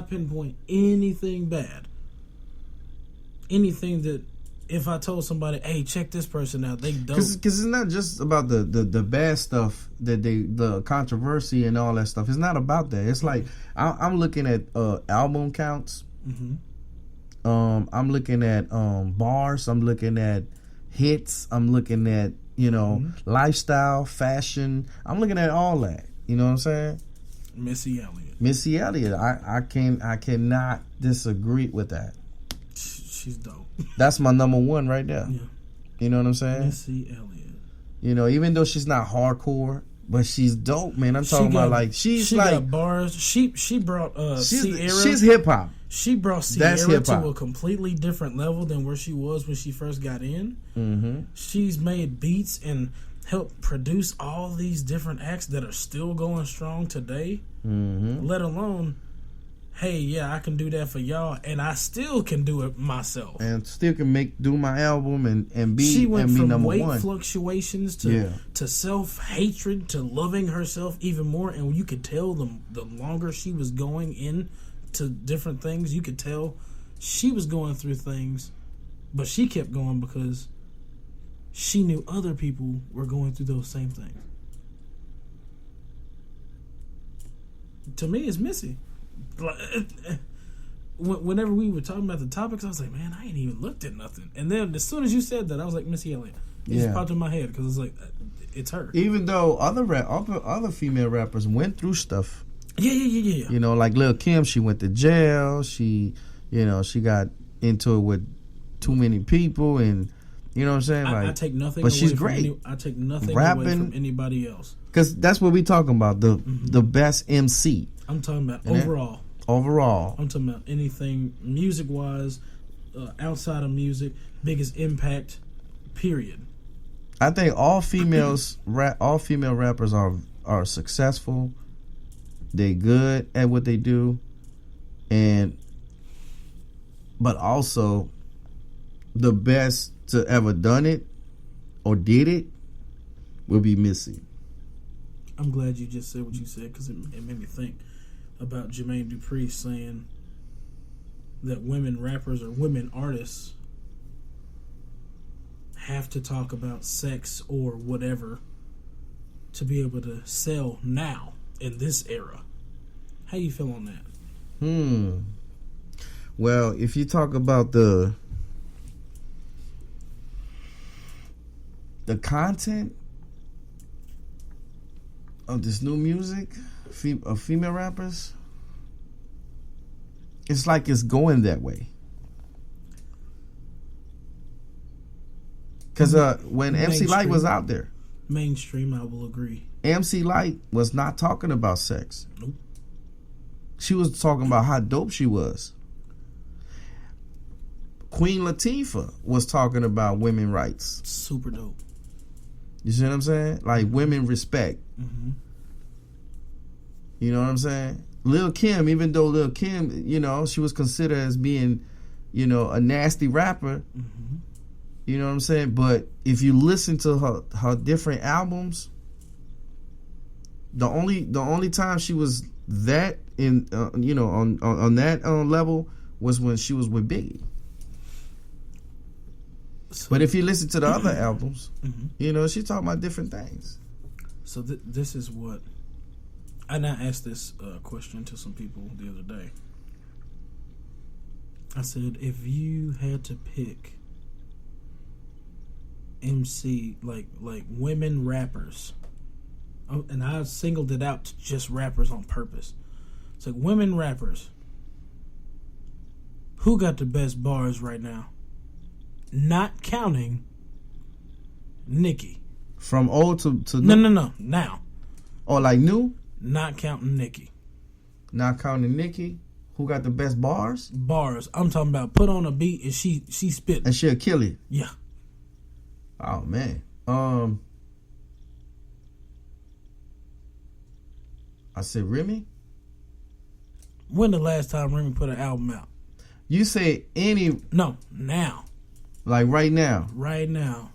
pinpoint anything bad? Anything that if I told somebody, hey, check this person out, they don't. Because it's not just about the bad stuff, the controversy and all that stuff. It's not about that. It's like I'm looking at album counts. Mm-hmm. I'm looking at bars. I'm looking at hits. I'm looking at, you know, lifestyle, fashion. I'm looking at all that. You know what I'm saying? Missy Elliott. I cannot disagree with that. She's dope. That's my number one right there. Yeah. You know what I'm saying? Missy Elliott. You know, even though she's not hardcore, but she's dope, man. I'm talking about like she like got bars. She brought Sierra. She's hip hop. She brought Sierra to a completely different level than where she was when she first got in. Mm-hmm. She's made beats and helped produce all these different acts that are still going strong today. Mm-hmm. Let alone, hey, yeah, I can do that for y'all, and I still can do it myself. And still can do my album and be she went and be from number weight one. Fluctuations to self-hatred to loving herself even more, and you could tell the longer she was going into different things, you could tell she was going through things, but she kept going because she knew other people were going through those same things. To me, it's Missy. Whenever we were talking about the topics, I was like, man, I ain't even looked at nothing. And then as soon as you said that, I was like, Missy Elliott. It just popped in my head because it's like, it's her. Even though other female rappers went through stuff. Yeah. You know, like Lil' Kim, she went to jail. She got into it with too many people, and you know what I'm saying. Like, I take nothing. But away she's from great. I take nothing rapping, away from anybody else. Because that's what we talking about, the best MC. I'm talking about overall. Overall. I'm talking about anything music-wise, outside of music, biggest impact, period. I think all female rappers are successful. They good at what they do, but also the best to ever done it or did it will be Missy. I'm glad you just said what you said because it made me think about Jermaine Dupri saying that women rappers or women artists have to talk about sex or whatever to be able to sell now in this era. How you feel on that? Well, if you talk about the content of this new music of female rappers, it's like it's going that way. Because when MC Lyte was out there, mainstream, I will agree. MC Lyte was not talking about sex. Nope. She was talking about how dope she was. Queen Latifah was talking about women rights. Super dope. You see what I'm saying? Like women respect. Mm-hmm. You know what I'm saying? Lil' Kim, even though Lil' Kim, you know, she was considered as being, you know, a nasty rapper. Mm-hmm. You know what I'm saying? But if you listen to her different albums, the only time she was that in you know on that level was when she was with Biggie. So, but if you listen to the other albums, mm-hmm. you know, she's talking about different things. So this is what I asked this question to some people the other day. I said, if you had to pick MC like women rappers, and I singled it out to just rappers on purpose. It's like women rappers. Who got the best bars right now? Not counting Nicki. From old to no. Now. Or like new? Not counting Nicki. Not counting Nicki. Who got the best bars? Bars. I'm talking about put on a beat and she spit. And she'll kill it. Yeah. Oh man. I said Remy. When the last time Remy put an album out? You say any? No, now. Like right now. Right now.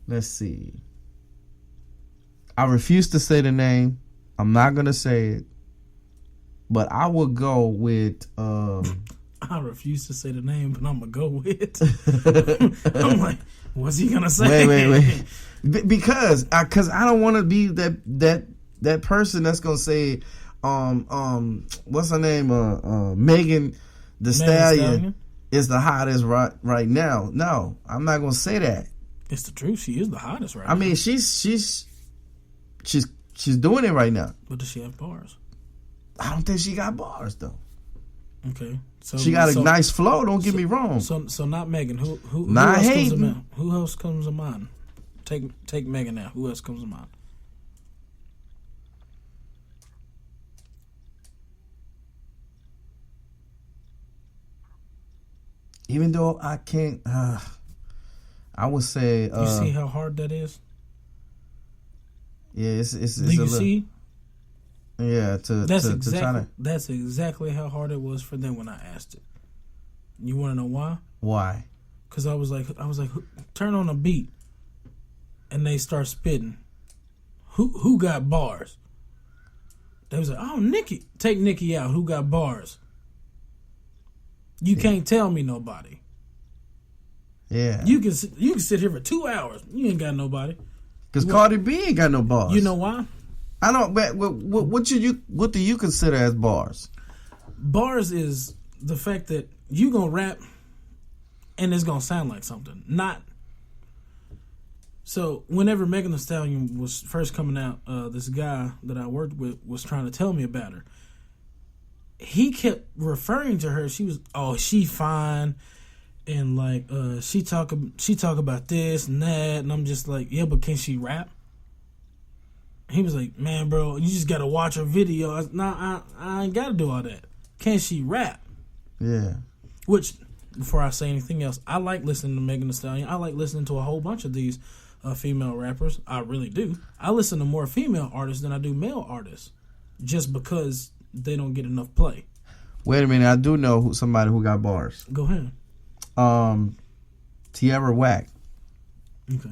Let's see. I refuse to say the name. I'm not gonna say it. But I will go with. I refuse to say the name, but I'm gonna go with. I'm like, what's he gonna say? Wait. Because I don't want to be that person that's gonna say, what's her name? Megan Thee Stallion is the hottest right now. No, I'm not gonna say that. It's the truth. She is the hottest right now. I mean, she's doing it right now. But does she have bars? I don't think she got bars though. Okay, so she got a nice flow. Don't get me wrong. So not Megan. Who not else hating. comes to mind? Who else comes to mind? Take Megan now. Who else comes to mind? Even though I can't, I would say. You see how hard that is? Yeah, it's Do you see? Yeah, that's exactly how hard it was for them when I asked it. You want to know why? Why? Because I was like, turn on a beat, and they start spitting. Who got bars? They was like, oh, Nicki. Take Nicki out. Who got bars? You can't tell me nobody. Yeah. You can sit here for 2 hours. You ain't got nobody. Because Cardi B ain't got no bars. You know why? I don't. What do you consider as bars? Bars is the fact that you gonna rap, and it's gonna sound like something. Not. So whenever Megan Thee Stallion was first coming out, this guy that I worked with was trying to tell me about her. He kept referring to her. She fine, and like she talk about this and that, and I'm just like, yeah, but can she rap? He was like, man, bro, you just gotta watch her video. I ain't gotta do all that. Can she rap? Yeah. Which, before I say anything else, I like listening to Megan Thee Stallion. I like listening to a whole bunch of these female rappers. I really do. I listen to more female artists than I do male artists, just because they don't get enough play. Wait a minute, I do know somebody who got bars. Go ahead. Tierra Whack. Okay.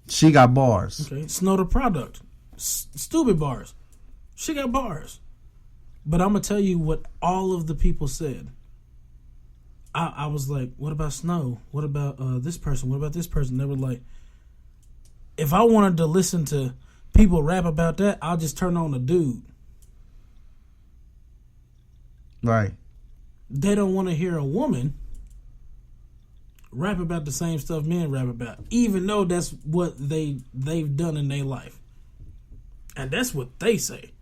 She got bars. Okay. Snow the Product. Stupid bars. She got bars. But I'm going to tell you what all of the people said. I was like, what about Snow? What about this person? What about this person? They were like, if I wanted to listen to people rap about that, I'll just turn on a dude. Right. They don't want to hear a woman rap about the same stuff men rap about, even though that's what they've done in their life. And that's what they say.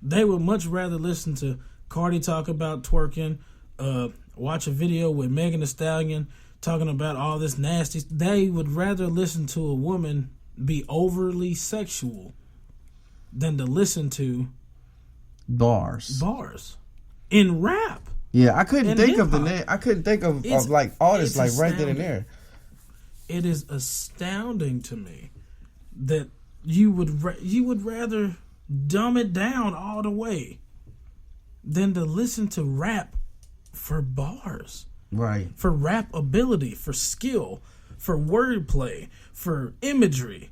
They would much rather listen to Cardi talk about twerking, watch a video with Megan Thee Stallion talking about all this nasty. They would rather listen to a woman be overly sexual than to listen to bars in rap. Yeah, I couldn't In think of the hip-hop. name. I couldn't think of It's- like artists it's like right then and astounding. there. It is astounding to me that you would rather dumb it down all the way than to listen to rap for bars, Right. for rap ability, for skill, for wordplay, for imagery.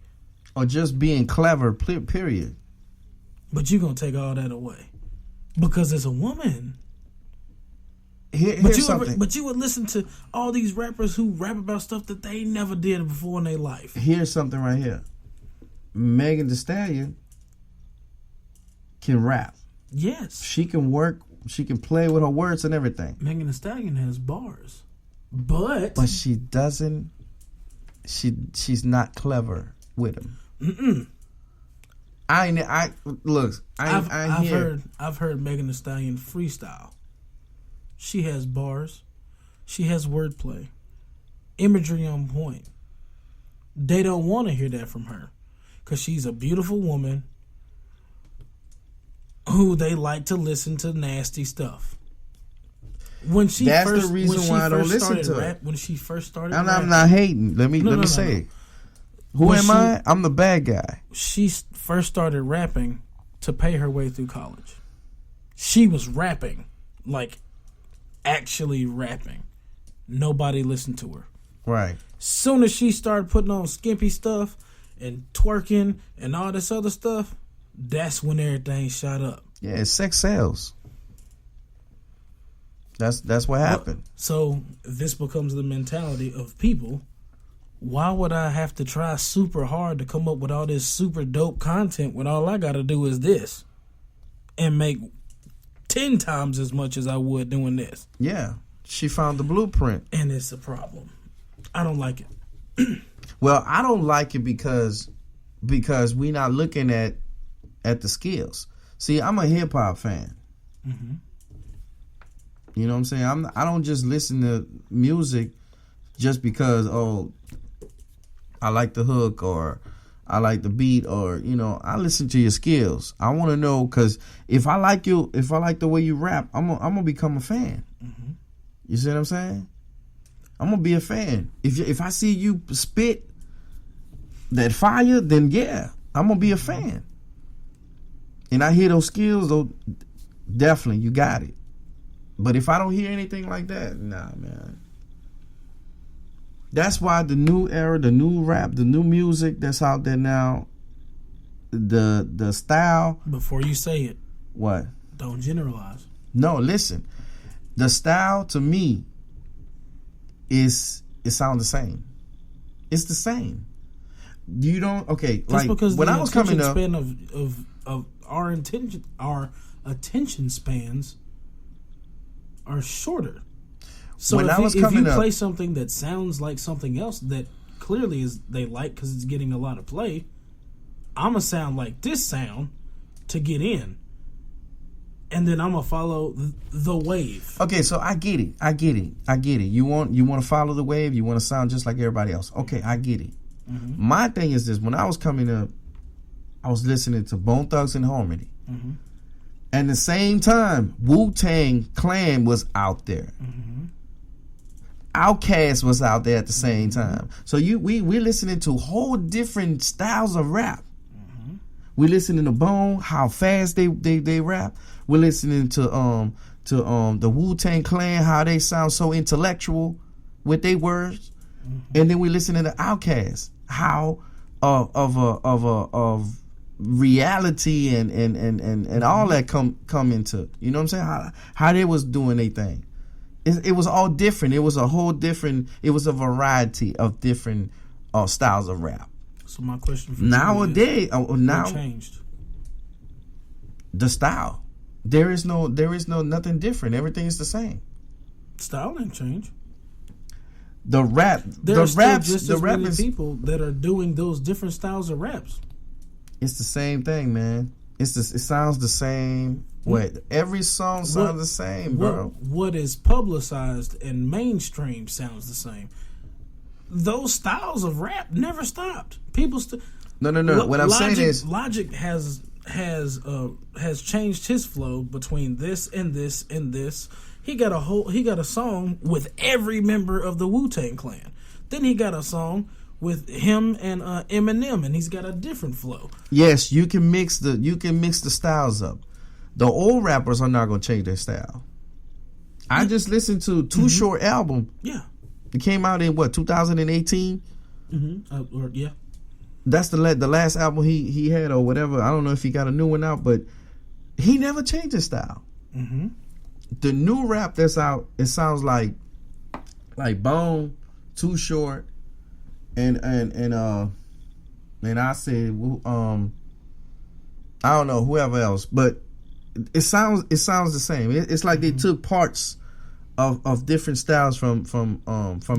Or just being clever, period. But you're going to take all that away because it's a woman. Here's something. But you would listen to all these rappers who rap about stuff that they never did before in their life. Here's something right here. Megan Thee Stallion can rap. Yes. She can work. She can play with her words and everything. Megan Thee Stallion has bars. But she doesn't. She's not clever with them. Mm-mm. I've heard Megan Thee Stallion freestyle. She has bars. She has wordplay. Imagery on point. They don't want to hear that from her because she's a beautiful woman who they like to listen to nasty stuff. When she That's first, the reason when she why I don't first listen started to rap, when she first started, I'm rapping, not hating. Let me No. say. Who When am I? I'm the bad guy. she first started rapping to pay her way through college. She was rapping, like actually rapping. Nobody listened to her. Right. Soon as she started putting on skimpy stuff and twerking and all this other stuff, that's when everything shot up. Yeah, sex sells. That's what happened. So this becomes the mentality of people. Why would I have to try super hard to come up with all this super dope content when all I got to do is this and make 10 times as much as I would doing this? Yeah. She found the blueprint. And it's a problem. I don't like it. Well, I don't like it because we not looking at the skills. See, I'm a hip hop fan. Mm-hmm. You know what I'm saying? I don't just listen to music just because I like the hook or I like the beat or I listen to your skills. I want to know because if I like the way you rap, I'm gonna become a fan. Mm-hmm. You see what I'm saying? I'm gonna be a fan. If I see you spit that fire, then yeah, I'm gonna be a fan. And I hear those skills, though, definitely you got it. But if I don't hear anything like that, nah, man. That's why the new era, the new rap, the new music that's out there now, the style. Before you say it, What? don't generalize. No, listen. The style to me it sounds the same. It's the same. You don't Just like because when the I was coming up. span of our attention spans are shorter. So When if I was you coming up- play something that sounds like something else that clearly is they like because it's getting a lot of play, I'm gonna sound like this sound to get in, and then I'm gonna follow the wave. Okay, so I get it. You want to follow the wave. You want to sound just like everybody else. Okay, I get it. Mm-hmm. My thing is this: when I was coming up, I was listening to Bone Thugs and Harmony. Mm-hmm. And the same time, Wu-Tang Clan was out there. Mm-hmm. Outkast was out there at the same time. So we're listening to whole different styles of rap. Mm-hmm. We listening to Bone, how fast they rap. We're listening to the Wu-Tang Clan, how they sound so intellectual with their words, and then we listening to Outkast, how of reality and all that come into, you know what I'm saying, how they was doing their thing. It was all different. It was a whole different. It was a variety of different styles of rap. So my question for you Nowadays, is, now what changed? the style. There is no nothing different. Everything is the same. Style didn't change. The rap, There are still just the as rap many is. people that are doing those different styles of raps. It's the same thing, man. It sounds the same. Every song sounds the same, bro. What is publicized and mainstream sounds the same. Those styles of rap never stopped. People still. No. What I'm saying is, Logic has changed his flow between this and this and this. He got a song with every member of the Wu-Tang Clan. Then he got a song with him and Eminem, and he's got a different flow. yes, you can mix the styles up. The old rappers are not gonna change their style. I just listened to Too Short album. Yeah. It came out in 2018. Yeah. That's the last album he had or whatever. I don't know if he got a new one out, but he never changed his style. Mm-hmm. The new rap that's out, it sounds like Bone, Too Short, and I said I don't know whoever else, but it sounds the same. It's like they took parts of different styles from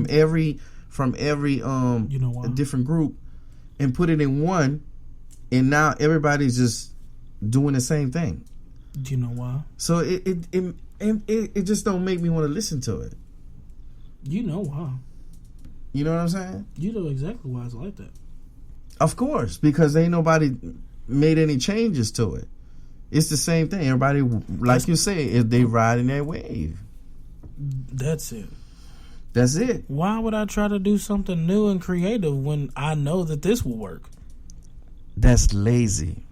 every You know why? different group and put it in one, and now everybody's just doing the same thing. Do you know why? So it just don't make me want to listen to it. You know why. You know what I'm saying? You know exactly why it's like that. Of course, because ain't nobody made any changes to it. It's the same thing. Everybody, like you say, if they riding that wave. That's it. That's it. Why would I try to do something new and creative when I know that this will work? That's lazy.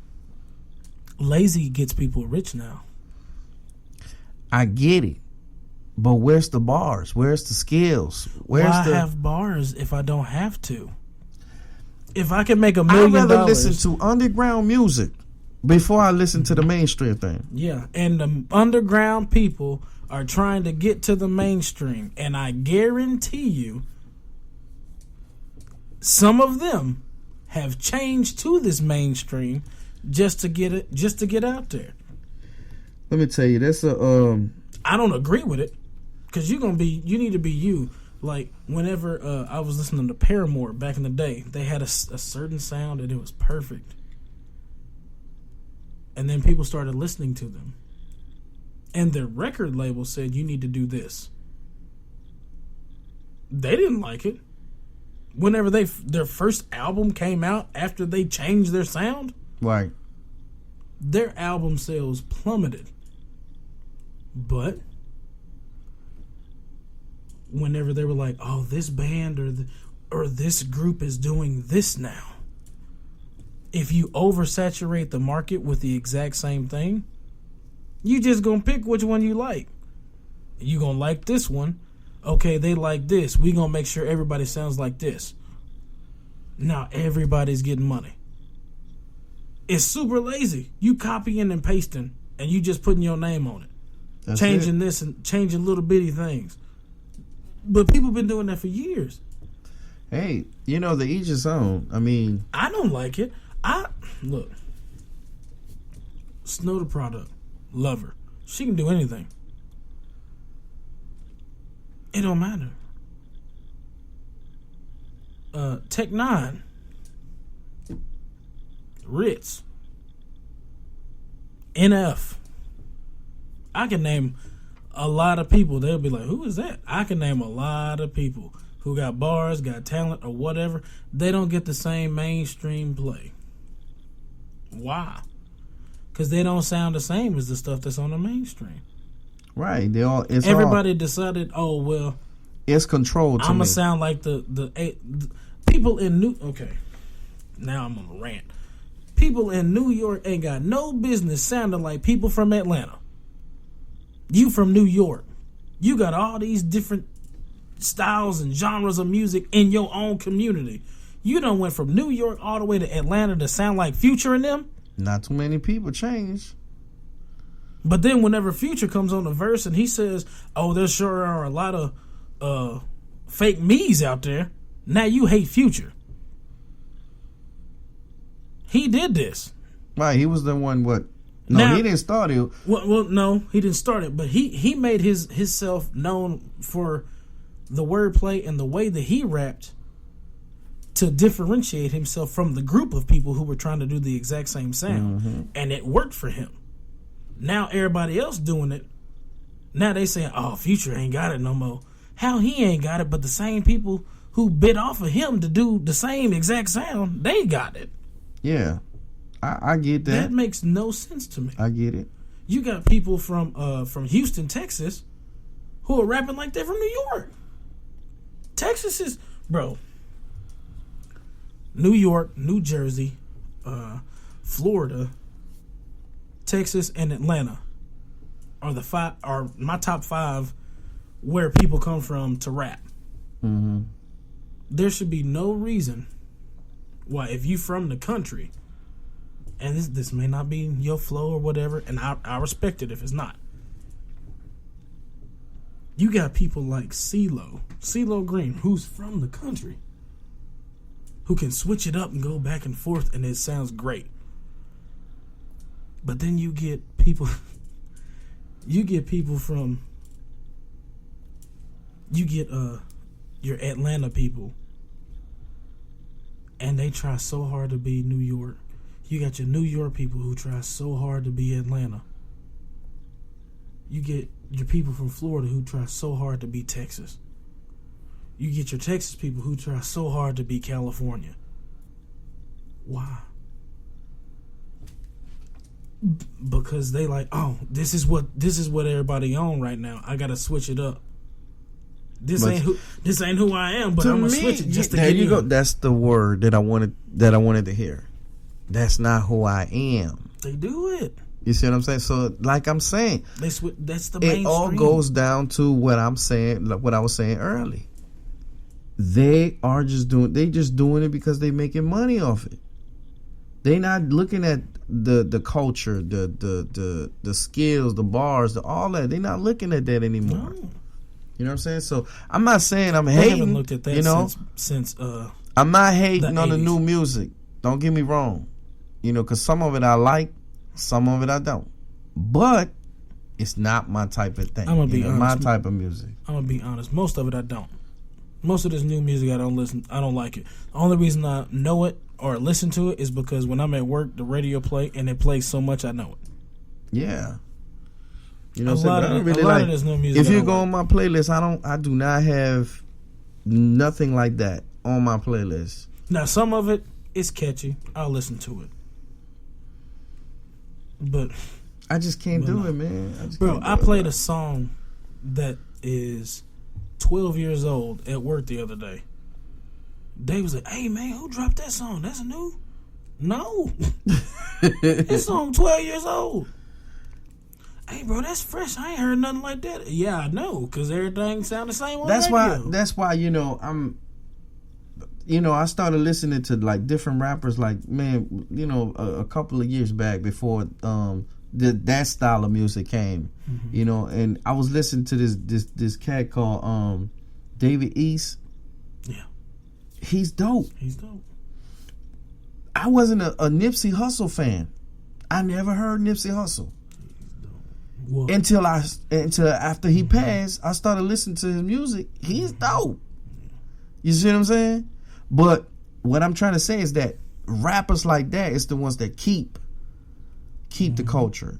Lazy gets people rich now. I get it. But where's the bars? Where's the skills? Where's Why the have bars if I don't have to? If I can make $1 I'd million, rather listen to underground music before I listen to the mainstream thing. yeah, and the underground people are trying to get to the mainstream, and I guarantee you, some of them have changed to this mainstream just to get out there. Let me tell you, that's I don't agree with it because you need to be you. Like whenever I was listening to Paramore back in the day, they had a certain sound and it was perfect. And then people started listening to them. And their record label said, you need to do this. They didn't like it. Whenever their first album came out after they changed their sound, right. their album sales plummeted. But whenever they were like, oh, this band or this group is doing this now, if you oversaturate the market with the exact same thing, you just gonna pick which one you like. You gonna like this one. Okay, they like this. We gonna make sure everybody sounds like this. Now everybody's getting money. It's super lazy. You copying and pasting and you just putting your name on it. That's changing it. this and changing little bitty things. But people been doing that for years. Hey, the each his own. I mean, I don't like it. Look, Snow the product. Love her. She can do anything. It don't matter. Tech Nine, Ritz, NF. I can name a lot of people. They'll be like, who is that? I can name a lot of people who got bars, got talent, or whatever. They don't get the same mainstream play. Why? Because they don't sound the same as the stuff that's on the mainstream. right? Everybody decided, oh, well, It's controlled to I'm me. going to sound like the people in New... Okay, now I'm on a rant. People in New York ain't got no business sounding like people from Atlanta. You from New York. You got all these different styles and genres of music in your own community. You done went from New York all the way to Atlanta to sound like Future and them. Not too many people change. But then whenever Future comes on the verse and he says, oh, there sure are a lot of fake me's out there. Now you hate Future. He did this. Right, he was the one, what? No, Now, he didn't start it. Well, no, he didn't start it. But he made himself known for the wordplay and the way that he rapped to differentiate himself from the group of people who were trying to do the exact same sound. And it worked for him. Now everybody else doing it. Now they saying, oh, Future ain't got it no more. How he ain't got it, but the same people who bit off of him to do the same exact sound, they got it. Yeah, I get that. That makes no sense to me. I get it. You got people from Houston, Texas, who are rapping like they're from New York. Texas is, bro. New York, New Jersey, Florida, Texas, and Atlanta are my top 5 where people come from to rap. Mm-hmm. There should be no reason why, if you from the country, and this may not be your flow or whatever, and I respect it if it's not. You got people like CeeLo Green, who's from the country, who can switch it up and go back and forth, and it sounds great. But then you get people from your Atlanta people, and they try so hard to be New York. You got your New York people who try so hard to be Atlanta. You get your people from Florida who try so hard to be Texas. You get your Texas people who try so hard to be California. Why? Because they like, oh, this is what everybody on right now. I gotta switch it up. This ain't who I am, but I'm gonna switch it just to there get you in. go. That's the word that I wanted to hear. That's not who I am. They do it. You see what I'm saying? So, like I'm saying, That's the mainstream. it all goes down to what I'm saying, like what I was saying early. They just doing it because they making money off it. They not looking at the culture, the skills, the bars, all that. They not looking at that anymore. No. You know what I'm saying? So I'm not saying I'm They hating. haven't looked at that, you know, since I'm not hating the on the 80s. new music. Don't get me wrong. You know, because some of it I like, some of it I don't. But it's not my type of thing. I'm gonna be honest. My type of music. I'm gonna be honest. Most of it I don't. Most of this new music I don't listen. I don't like it. The only reason I know it or listen to it is because when I'm at work, the radio play and it plays so much I know it. Yeah. You know A what I'm lot saying? of But I it- don't a lot really of this new music If I you don't go like. on my playlist, I do not have nothing like that on my playlist. Now some of it is catchy. I'll listen to it. But I just can't do no. it, man. bro, I played a song that is 12 years old at work the other day. They was like, "Hey man, who dropped that song? That's new." No, this song 12 years old. Hey bro, that's fresh. I ain't heard nothing like that. Yeah, I know, because everything sound the same on radio. That's why I started listening to like different rappers, like, man, a couple of years back before that style of music came, and I was listening to this cat called David East. Yeah, He's dope. he's dope. I wasn't a Nipsey Hussle fan. I never heard Nipsey Hussle. What? Until after he passed, I started listening to his music. He's dope. You see what I'm saying? But what I'm trying to say is that rappers like that is the ones that keep the culture.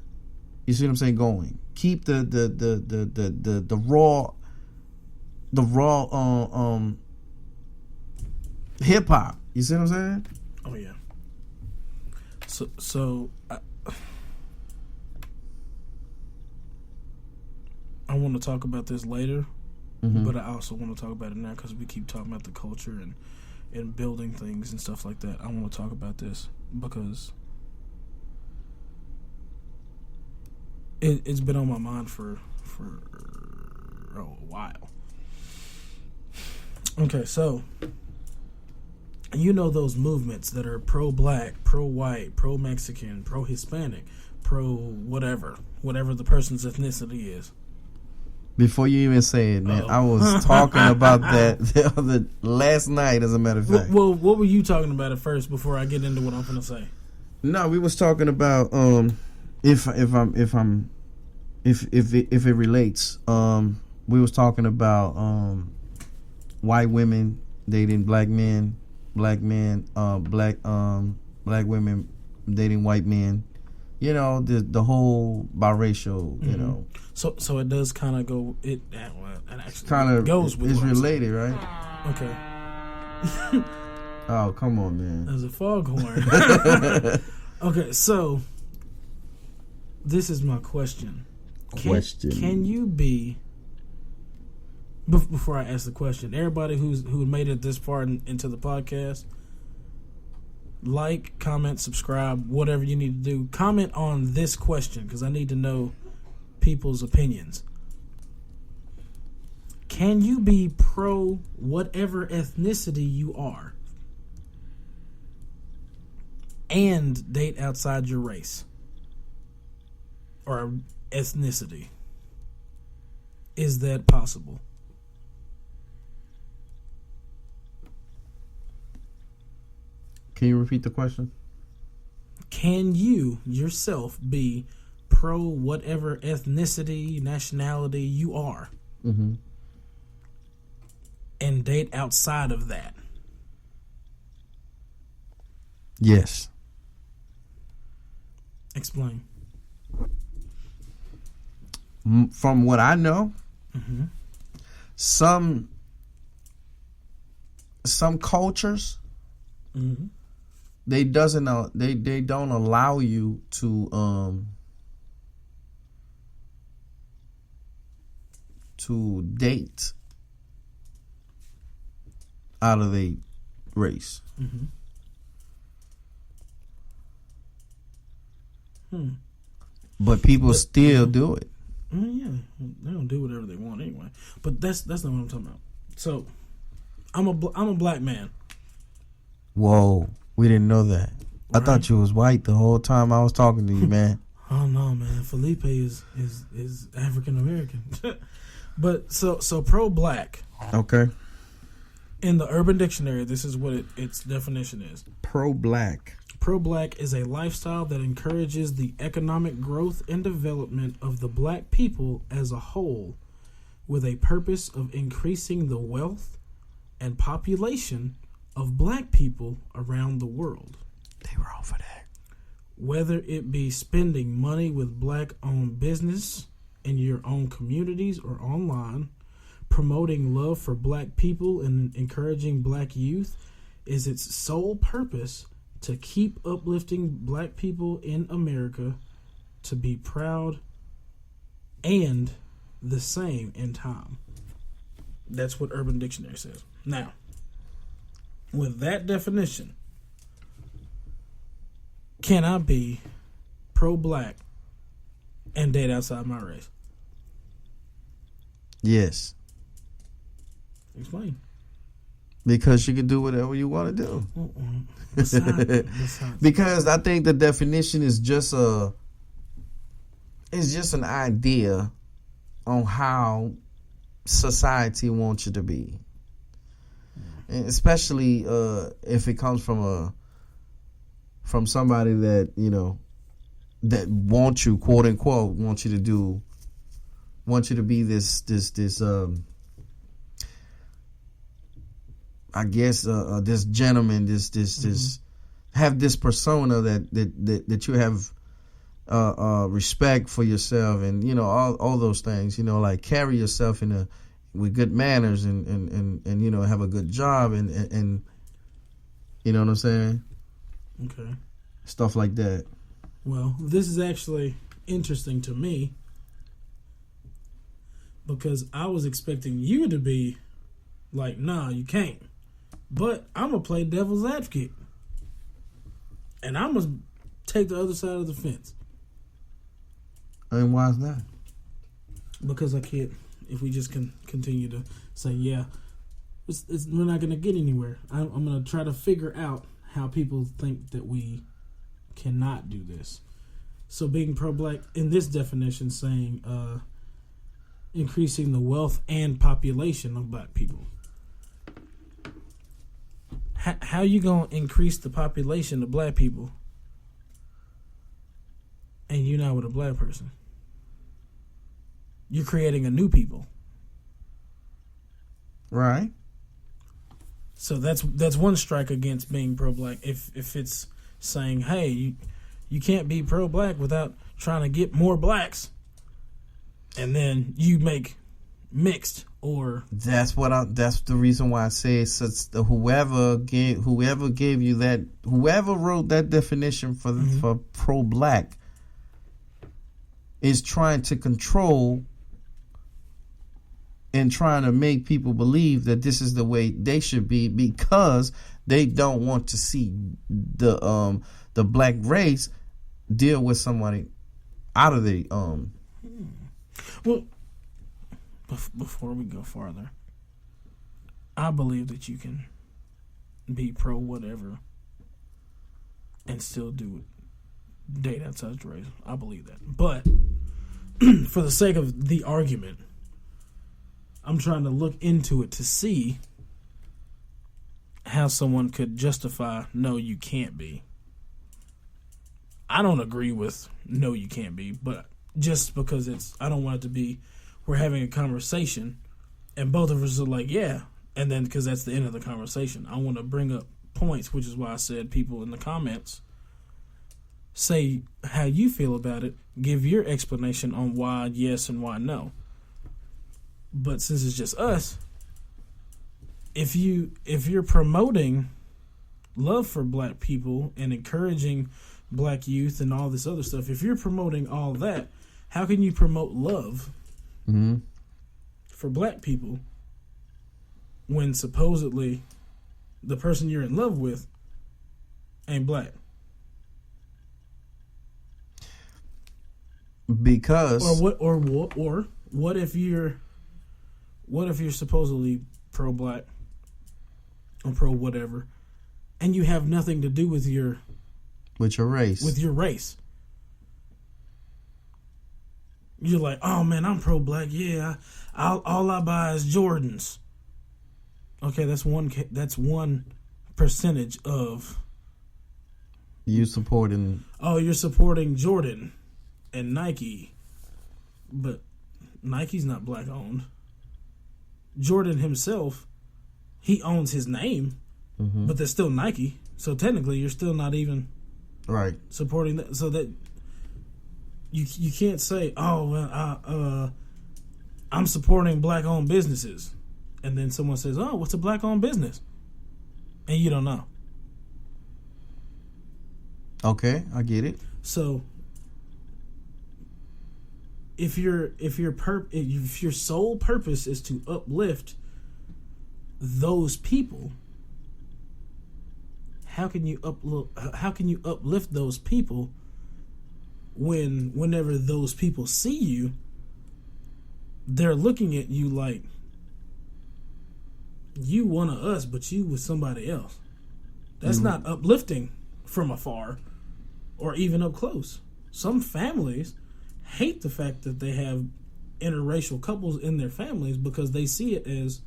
You see what I'm saying? Going. Keep the raw hip hop. You see what I'm saying? Oh yeah. So I want to talk about this later, but I also want to talk about it now because we keep talking about the culture and building things and stuff like that. I want to talk about this because it's been on my mind for for a while. Okay, so you know those movements that are pro-black, pro-white, pro-Mexican, pro-Hispanic, pro-whatever the person's ethnicity is. Before you even say it, man, I was talking about that last night, as a matter of fact. Well, what were you talking about at first before I get into what I'm going to say? No, we was talking about if it relates. We was talking about white women dating black men, black women dating white men. You know, the whole biracial, you know. So it does kind of go. It actually Kind of goes with. It's what I'm related, right? saying. Okay. Oh, come on, man. As a foghorn. Okay, so this is my question. Can you be? Before I ask the question, everybody who made it this far into the podcast, like, comment, subscribe, whatever you need to do. Comment on this question because I need to know people's opinions. Can you be pro whatever ethnicity you are and date outside your race or ethnicity? Is that possible? Can you repeat the question? Can you yourself be pro whatever ethnicity, nationality you are, Mm-hmm. and date outside of that? Yes. Explain. From what I know, Mm-hmm. some cultures Mm-hmm. they don't allow you to date out of a race. Mm-hmm. But people still do it. Yeah, they don't do whatever they want anyway. But that's not what I'm talking about. So, I'm a black man. Whoa, we didn't know that. I Right. thought you was white the whole time I was talking to you, man. Oh no, man! Felipe is African American. But so pro black Okay. in the Urban Dictionary, this is what its definition is. Pro-black. Pro-black is a lifestyle that encourages the economic growth and development of the black people as a whole, with a purpose of increasing the wealth and population of black people around the world. They were all for that. Whether it be spending money with black-owned business in your own communities or online, promoting love for black people and encouraging black youth is its sole purpose to keep uplifting black people in America to be proud and the same in time. That's what Urban Dictionary says. Now, with that definition, can I be pro-black and date outside my race? Yes. Explain. Because you can do whatever you want to do. Besides, Because I think the definition is just an idea on how society wants you to be, and especially if it comes from somebody that that wants you, quote unquote, wants you to be this I guess this gentleman, this have this persona that you have respect for yourself, and all those things, like carry yourself with good manners and have a good job and you know what I'm saying? okay. Stuff like that. Well, this is actually interesting to me because I was expecting you to be like, nah, you can't. But I'm going to play devil's advocate. And I'm going to take the other side of the fence. And why is that? because I can't. If we just can continue to say, yeah, we're not going to get anywhere. I'm going to try to figure out how people think that we cannot do this. So being pro-black in this definition, saying increasing the wealth and population of black people. How you going to increase the population of black people and you're not with a black person? You're creating a new people. Right. So that's one strike against being pro-black. If it's saying, hey, you can't be pro-black without trying to get more blacks, and then you make mixed or that's the reason why I say whoever gave you that, whoever wrote that definition for pro-black is trying to control and trying to make people believe that this is the way they should be because they don't want to see the black race deal with somebody out of the Well, before we go farther, I believe that you can be pro whatever and still date outside your race. I believe that. But for the sake of the argument, I'm trying to look into it to see how someone could justify, no, you can't be. I don't agree with no, you can't be, but just because I don't want it to be, we're having a conversation and both of us are like, yeah. And then because that's the end of the conversation, I want to bring up points, which is why I said people in the comments, say how you feel about it, give your explanation on why yes and why no. But since it's just us, if you're promoting love for black people and encouraging black youth and all this other stuff, if you're promoting all that, how can you promote love for black people when supposedly the person you're in love with ain't black? Because what if you're supposedly pro-black or pro-whatever, and you have nothing to do with your race? You're like, oh man, I'm pro-black. Yeah, all I buy is Jordans. Okay, that's one percentage of you supporting. Oh, you're supporting Jordan and Nike, but Nike's not black owned. Jordan himself, he owns his name, but there's still Nike. So technically, you're still not even right supporting that. So that you can't say, oh well, I'm supporting black owned businesses, and then someone says, oh, what's a black owned business, and you don't know. Okay, I get it. So if your sole purpose is to uplift those people, how can you uplift those people whenever those people see you, they're looking at you like you one of us, but you with somebody else? That's not uplifting from afar or even up close. Some families hate the fact that they have interracial couples in their families because they see it as,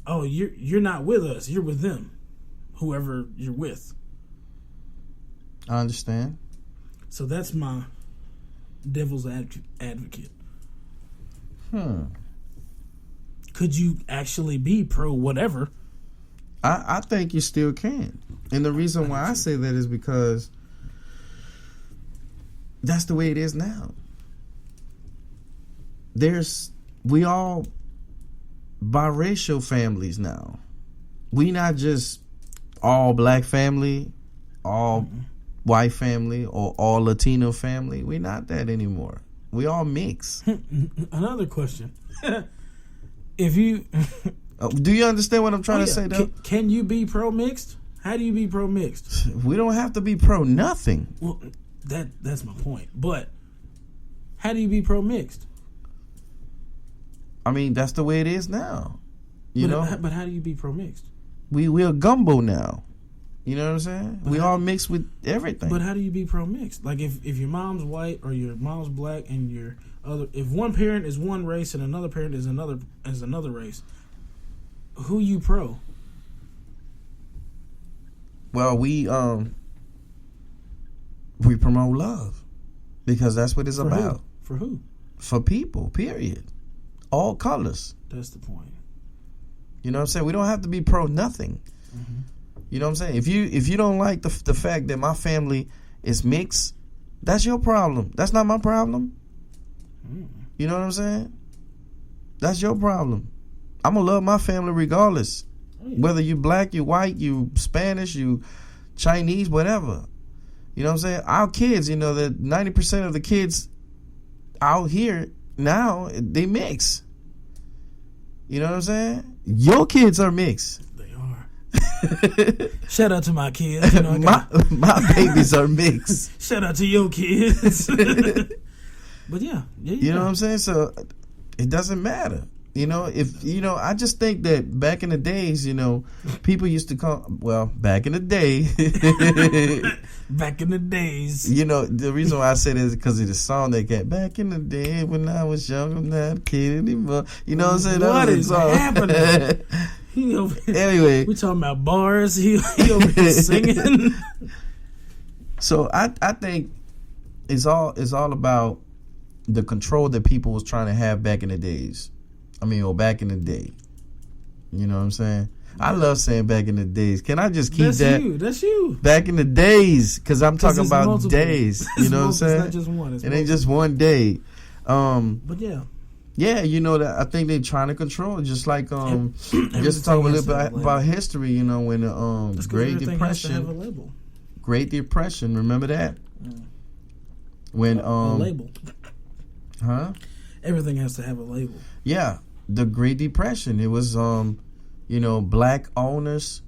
oh, you're not with us, you're with them, whoever you're with. I understand. So that's my devil's advocate. Could you actually be pro whatever? I think you still can. And the reason why I say that is because that's the way it is now. We all biracial families now. We not just all black family, all white family, or all Latino family. We not that anymore. We all mix. Another question. If you do you understand what I'm trying to say though? Can you be pro mixed? How do you be pro mixed? We don't have to be pro nothing. Well, that's my point. But how do you be pro mixed? I mean, that's the way it is now. You know? But how do you be pro-mixed? We're a gumbo now. You know what I'm saying? We all mix with everything. But how do you be pro-mixed? Like if your mom's white or your mom's black and if one parent is one race and another parent is another race, who you pro? Well, we promote love because that's what it's about. For who? For people, period. All colors. That's the point. You know what I'm saying? We don't have to be pro nothing. Mm-hmm. You know what I'm saying? If you don't like the fact that my family is mixed, that's your problem. That's not my problem. Mm. You know what I'm saying? That's your problem. I'm gonna love my family regardless. Oh, yeah. Whether you black, you white, you Spanish, you Chinese, whatever. You know what I'm saying? Our kids, you know, that 90% of the kids out here now, they mix. You know what I'm saying? Your kids are mixed. They are. Shout out to my kids. You know, my babies are mixed. Shout out to your kids. But yeah. You know what I'm saying? So it doesn't matter. You know, I just think that back in the days, you know, people used to call, well, back in the day. Back in the days. You know, the reason why I say that is because of the song they got, back in the day when I was young, I'm not a kid anymore. You know what I'm saying? What is happening? Anyway. We talking about bars. He over here singing. So I think it's all about the control that people was trying to have back in the days. I mean, or back in the day. You know what I'm saying? I love saying back in the days. Can I just keep that? That's you. Back in the days, because I'm talking about multiple. days. You know what I'm saying? It's not just one. It ain't just one day. But yeah. Yeah, you know that I think they're trying to control it, just like just talk a little bit about history. You know, when the Great Depression. Great Depression. Remember that? Mm. When a label. Huh? Everything has to have a label. Yeah, the Great Depression. It was you know, black owners,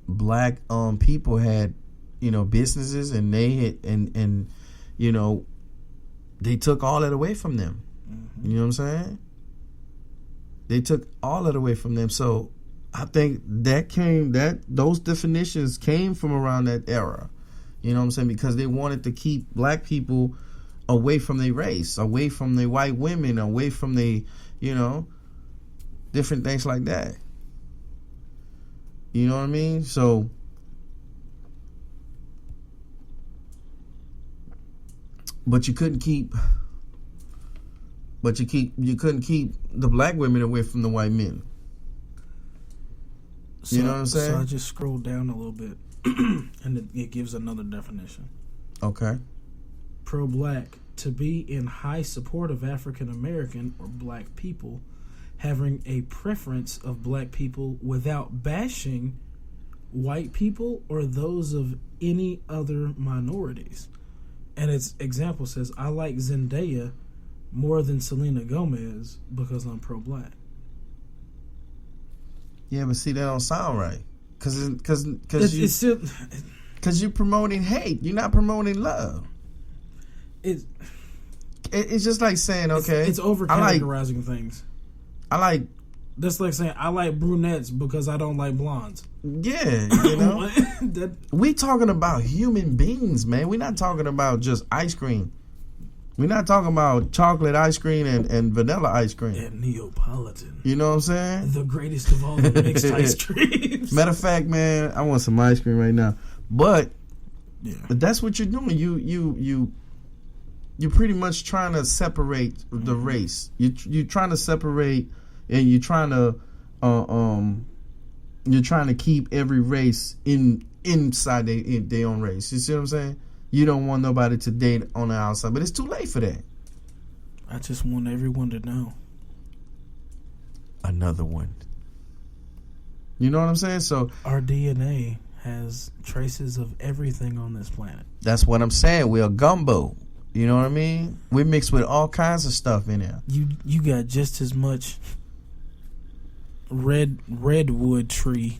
black people had, you know, businesses, and they had and you know, they took all that away from them. Mm-hmm. You know what I'm saying? They took all that away from them. So I think those definitions came from around that era. You know what I'm saying? Because they wanted to keep black people away from their race, away from their white women, away from their, you know, different things like that. You know what I mean? So but you couldn't keep the black women away from the white men. You know what I'm saying? So I just scrolled down a little bit and it gives another definition. Okay. Pro-black, to be in high support of African American or black people, having a preference of black people without bashing white people or those of any other minorities. And its example says, I like Zendaya more than Selena Gomez because I'm pro-black. Yeah, but see, that don't sound right. Because you're promoting hate. You're not promoting love. It's just like saying, okay, it's over categorizing things. That's like saying I like brunettes because I don't like blondes. Yeah, you know. We talking about human beings, man. We're not talking about just ice cream. We're not talking about chocolate ice cream and vanilla ice cream. And Neapolitan. You know what I'm saying? The greatest of all the mixed ice creams. Matter of fact, man, I want some ice cream right now. But that's what you're doing. You're pretty much trying to separate the race. You're trying to separate, and you're trying to keep every race inside their own race. You see what I'm saying? You don't want nobody to date on the outside, but it's too late for that. I just want everyone to know. Another one. You know what I'm saying? So our DNA has traces of everything on this planet. That's what I'm saying. We're a gumbo. You know what I mean? We mix with all kinds of stuff in there. You got just as much redwood tree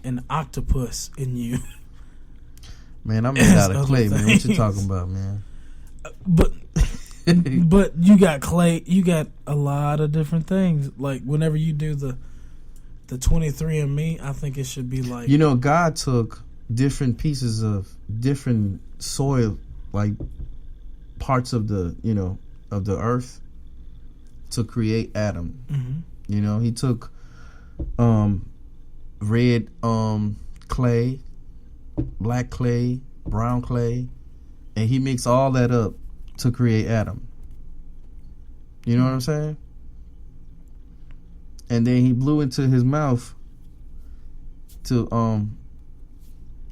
and octopus in you. Man, I'm made out of clay, man. What you talking about, man? But But you got clay. You got a lot of different things. Like whenever you do the 23andMe, I think it should be like, You know, God took different pieces of different soil, like parts of the, you know, of the earth to create Adam. Mhm. You know, he took red clay, black clay, brown clay, and he mixed all that up to create Adam. You know what I'm saying? And then he blew into his mouth to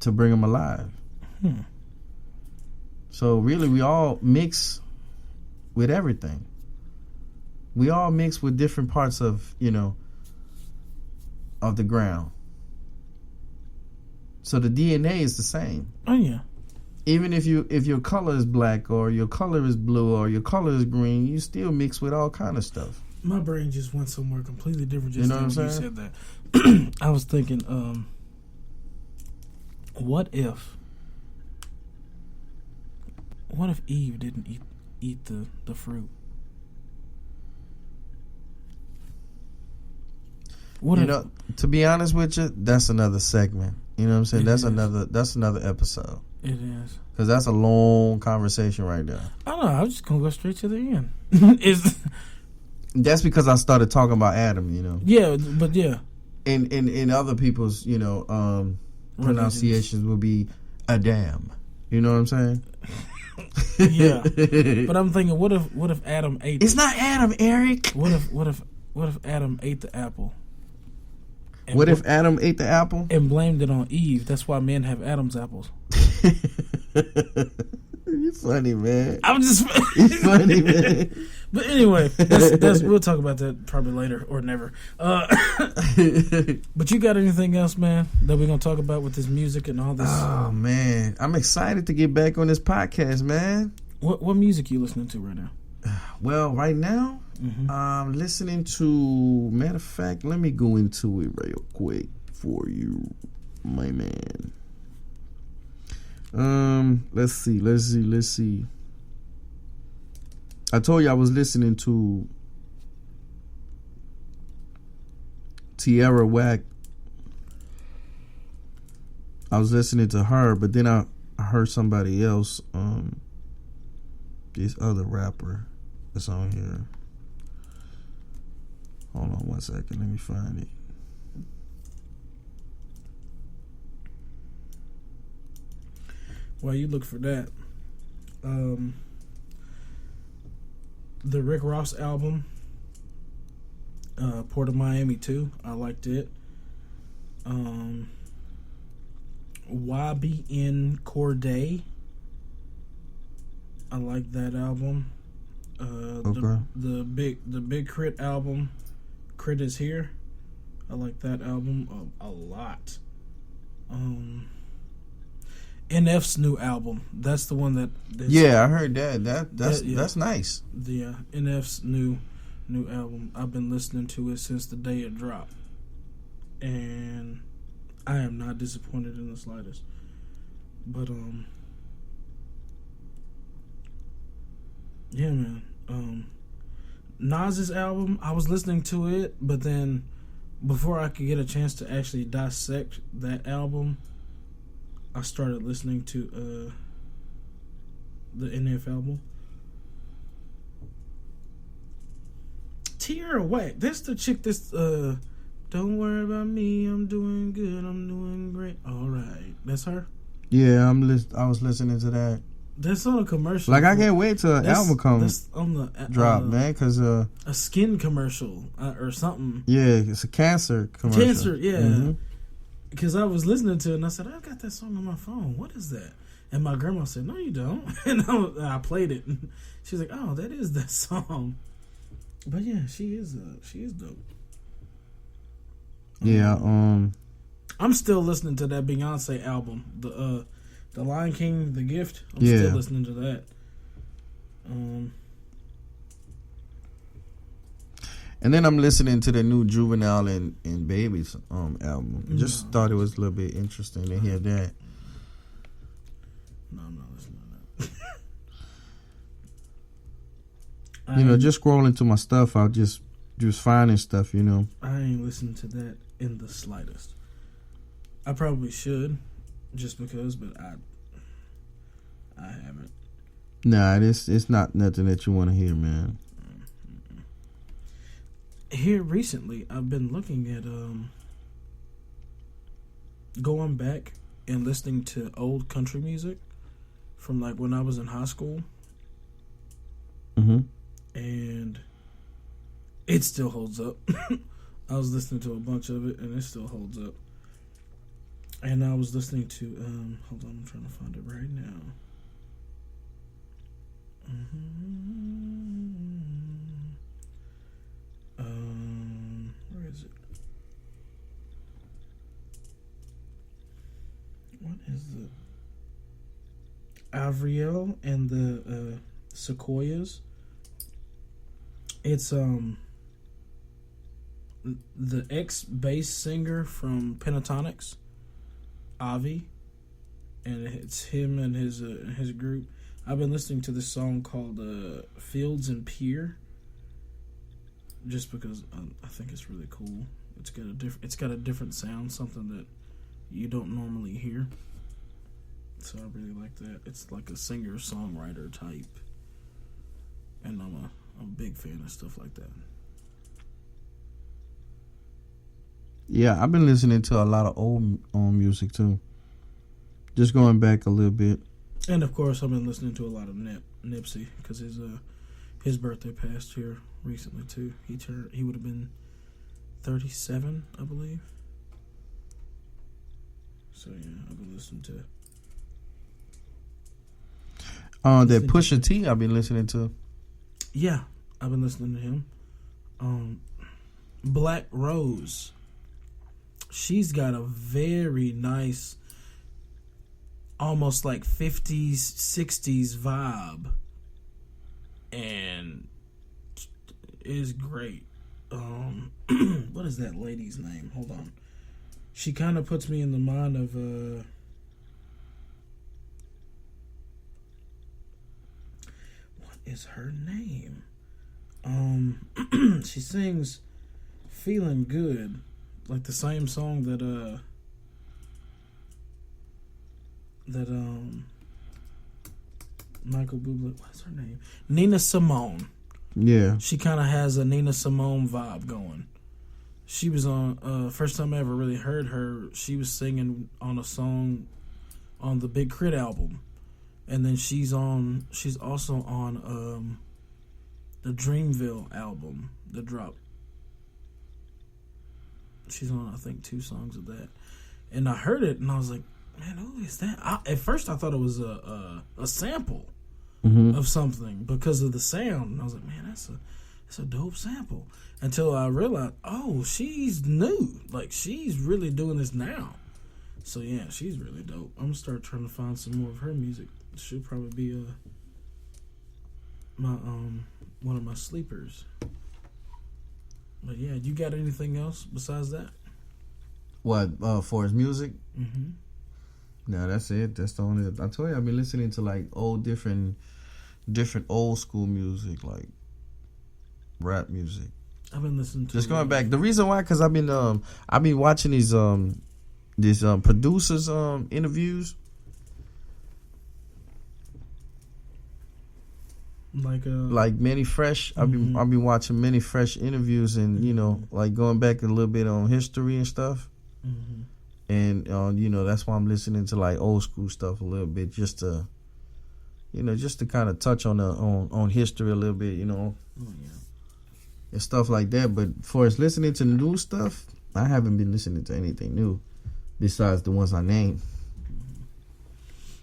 bring him alive. Hmm. So really, we all mix with everything. We all mix with different parts of, you know, of the ground. So the DNA is the same. Oh yeah. Even if your color is black or your color is blue or your color is green, you still mix with all kind of stuff. My brain just went somewhere completely different. Just You know what I'm when you saying? said that. I was thinking, what if Eve didn't eat the fruit? What You if, know, to be honest with you, that's another segment. You know what I'm saying? It That's is. another episode. it is? Because that's a long conversation right there. I don't know. I was just gonna go straight to the end. It's That's because I started talking about Adam, you know. yeah, but yeah, In other people's, you know, pronunciations will be Adam. You know what I'm saying? yeah. But I'm thinking, what if Adam ate? It's not Adam, Eric. What if Adam ate the apple? And What if Adam ate the apple? and blamed it on Eve? That's why men have Adam's apples. You funny, man. I'm just. You funny, man. But anyway, that's we'll talk about that probably later or never. But you got anything else, man, that we're gonna talk about with this music and all this? Oh man, I'm excited to get back on this podcast, man. What music you listening to right now? Well, right now, I'm listening to. Matter of fact, let me go into it real quick for you, my man. Let's see. I told you I was listening to Tierra Whack. I was listening to her, but then I heard somebody else, this other rapper that's on here. Hold on 1 second, let me find it. While you look for that, the Rick Ross album, Port of Miami 2, I liked it. YBN Corday, I like that album. Okay. The Big Crit album, Crit Is Here, I like that album a lot. NF's new album, that's the one that's Yeah, I heard that. Yeah. That's nice. the NF's new album. I've been listening to it since the day it dropped, and I am not disappointed in the slightest. But yeah, man. Nas's album, I was listening to it, but then before I could get a chance to actually dissect that album, I started listening to the NF album. Tierra Whack, that's the chick that's don't worry about me, I'm doing good, I'm doing great. All right, that's her. Yeah, I was listening to that. That's on a commercial. Like I can't wait till the album comes That's on the drop, man. Cause a skin commercial or something. yeah, it's a cancer commercial. Cancer, yeah. Mhm. Because I was listening to it and I said, I got that song on my phone. What is that? And my grandma said, no, you don't. And I played it. And she was like, oh, that is that song. But yeah, she is dope. Yeah, I'm still listening to that Beyonce album, the Lion King, The Gift. I'm Yeah. still listening to that. and then I'm listening to the new Juvenile and Baby's album. Just thought it was a little bit interesting to hear that. No, I'm not listening to that. You know, just scrolling to my stuff, I'll just finding stuff, you know. I ain't listened to that in the slightest. I probably should, just because, but I haven't. Nah, it's not nothing that you want to hear, man. Here recently, I've been looking at going back and listening to old country music from like when I was in high school, and it still holds up. I was listening to a bunch of it, and it still holds up. And I was listening to hold on, I'm trying to find it right now. Where is it? What is the Avriel and the Sequoias? It's the ex-bass singer from Pentatonics, Avi, and it's him and his group. I've been listening to this song called Fields and Pier, just because I think it's really cool. It's got a different sound, something that you don't normally hear. So I really like that. It's like a singer-songwriter type, and I'm a big fan of stuff like that. Yeah, I've been listening to a lot of old music too. Just going back a little bit. And of course, I've been listening to a lot of Nipsey, because his birthday passed here recently too. He would have been 37, I believe. So yeah, I've been listening to. That Pusha T I've been listening to. Yeah, I've been listening to him. Black Rose. She's got a very nice, almost like 50s, 60s vibe, and is great. What is that lady's name? Hold on. She kind of puts me in the mind of what is her name? She sings "Feeling Good," like the same song that Michael Bublé. What's her name? Nina Simone. Yeah. She kind of has a Nina Simone vibe going. She was on first time I ever really heard her. She was singing on a song on the Big Crit album, and then she's also on the Dreamville album that dropped. She's on, I think, 2 songs of that, and I heard it and I was like, man, who is that? At first I thought it was a sample of something because of the sound, and I was like, man, that's a dope sample. Until I realized, oh, she's new. Like, she's really doing this now. So yeah, she's really dope. I'm gonna start trying to find some more of her music. She'll probably be my one of my sleepers. But yeah, you got anything else besides that? What, for his music? Mm-hmm. No, that's it. That's the only. I told you I've been listening to like old different old school music, like rap music. I've been listening to. Just going back. The reason why, because I've been watching these producers interviews. Like Manny Fresh. I've been watching Manny Fresh interviews, and you know, like going back a little bit on history and stuff. Mm-hmm. And you know, that's why I'm listening to like old school stuff a little bit, just to kind of touch on history a little bit, you know, and stuff like that. But for us listening to new stuff, I haven't been listening to anything new besides the ones I named.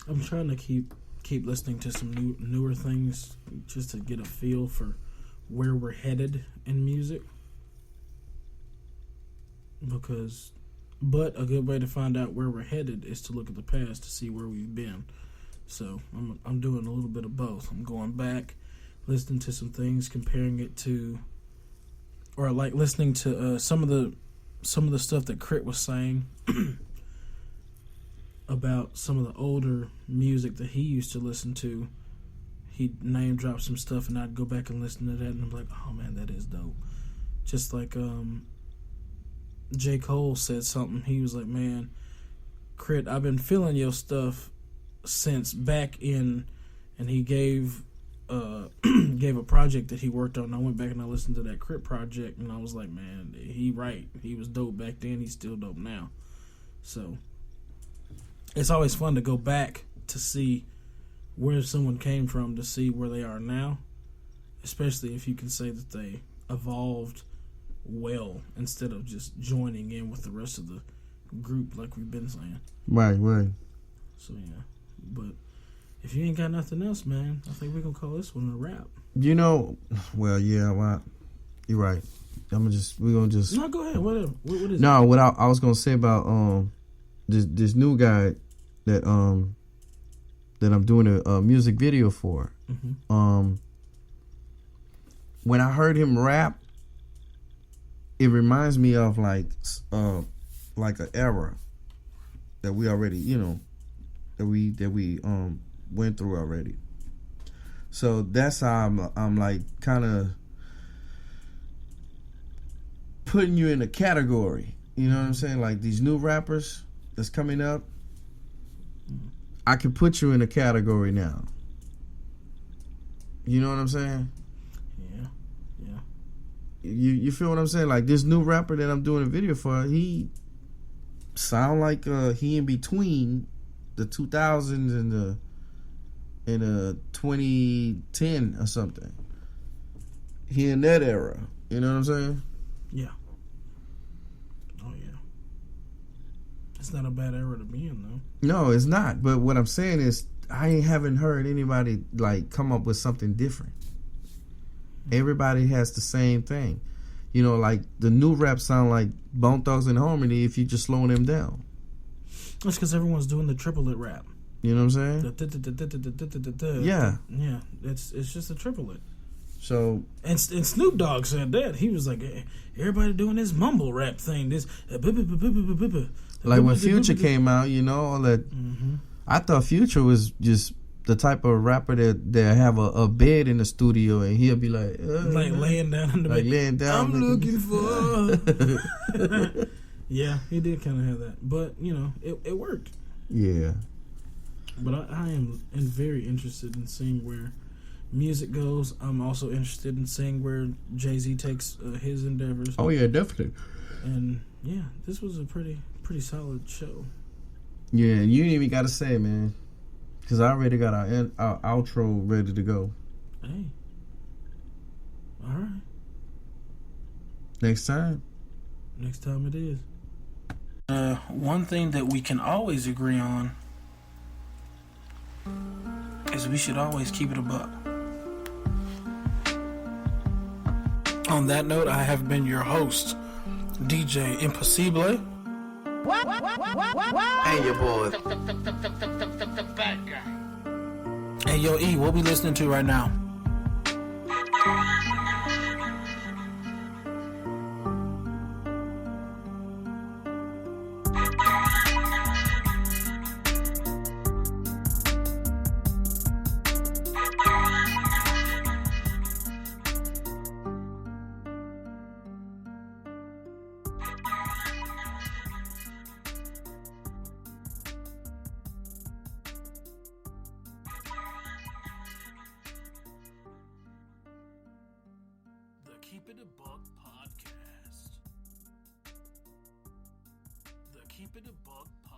I'm trying to keep listening to some newer things just to get a feel for where we're headed in music. But a good way to find out where we're headed is to look at the past to see where we've been. So I'm doing a little bit of both. I'm going back, listening to some things, comparing it to, or like listening to some of the stuff that Crit was saying about some of the older music that he used to listen to. he name dropped some stuff, and I'd go back and listen to that, and I'm like, oh man, that is dope. Just like J. Cole said something. He was like, man, Crit, I've been feeling your stuff since back in, and he gave a project that he worked on. I went back and I listened to that Crit project, and I was like, man, he right. He was dope back then. He's still dope now. So it's always fun to go back to see where someone came from, to see where they are now, especially if you can say that they evolved well instead of just joining in with the rest of the group like we've been saying. Right. So yeah, but if you ain't got nothing else, man, I think we're gonna call this one a wrap. Well, you're right. We're gonna just. No, go ahead. Whatever. What is it? No, what I was gonna say about this new guy that I'm doing a music video for. Mm-hmm. When I heard him rap, it reminds me of like an era that we already, that we went through already. So that's how I'm like kind of putting you in a category. You know what I'm saying? Like these new rappers that's coming up, I can put you in a category now. You know what I'm saying? Yeah. You feel what I'm saying? Like this new rapper that I'm doing a video for, he sound like he in between the 2000s and the 2010 or something. He in that era. You know what I'm saying? Yeah. Oh yeah. It's not a bad era to be in though. No, it's not. But what I'm saying is, I haven't heard anybody like come up with something different. Everybody has the same thing. Like the new rap sound like Bone Thugs and Harmony if you just slowing them down. That's because everyone's doing the triplet rap. You know what I'm saying? Yeah. Yeah. It's just a triplet. So and Snoop Dogg said that. He was like, hey, everybody doing this mumble rap thing. This like when Future came out, all that. Mm-hmm. I thought Future was just the type of rapper that have a bed in the studio and he'll be like laying down in the bed. Laying down. I'm looking for. Yeah, he did kind of have that, but it worked. Yeah. But I am very interested in seeing where music goes. I'm also interested in seeing where Jay-Z takes his endeavors. Oh yeah, definitely. And yeah, this was a pretty solid show. Yeah, and you ain't even got to say, man, because I already got our outro ready to go. Hey. All right. Next time it is. One thing that we can always agree on is we should always keep it a buck. On that note, I have been your host, DJ Impossible. Hey, your boy. The bad guy. Hey, yo, E, what we listening to right now? Keep It a Buck podcast. The Keep It a Buck podcast.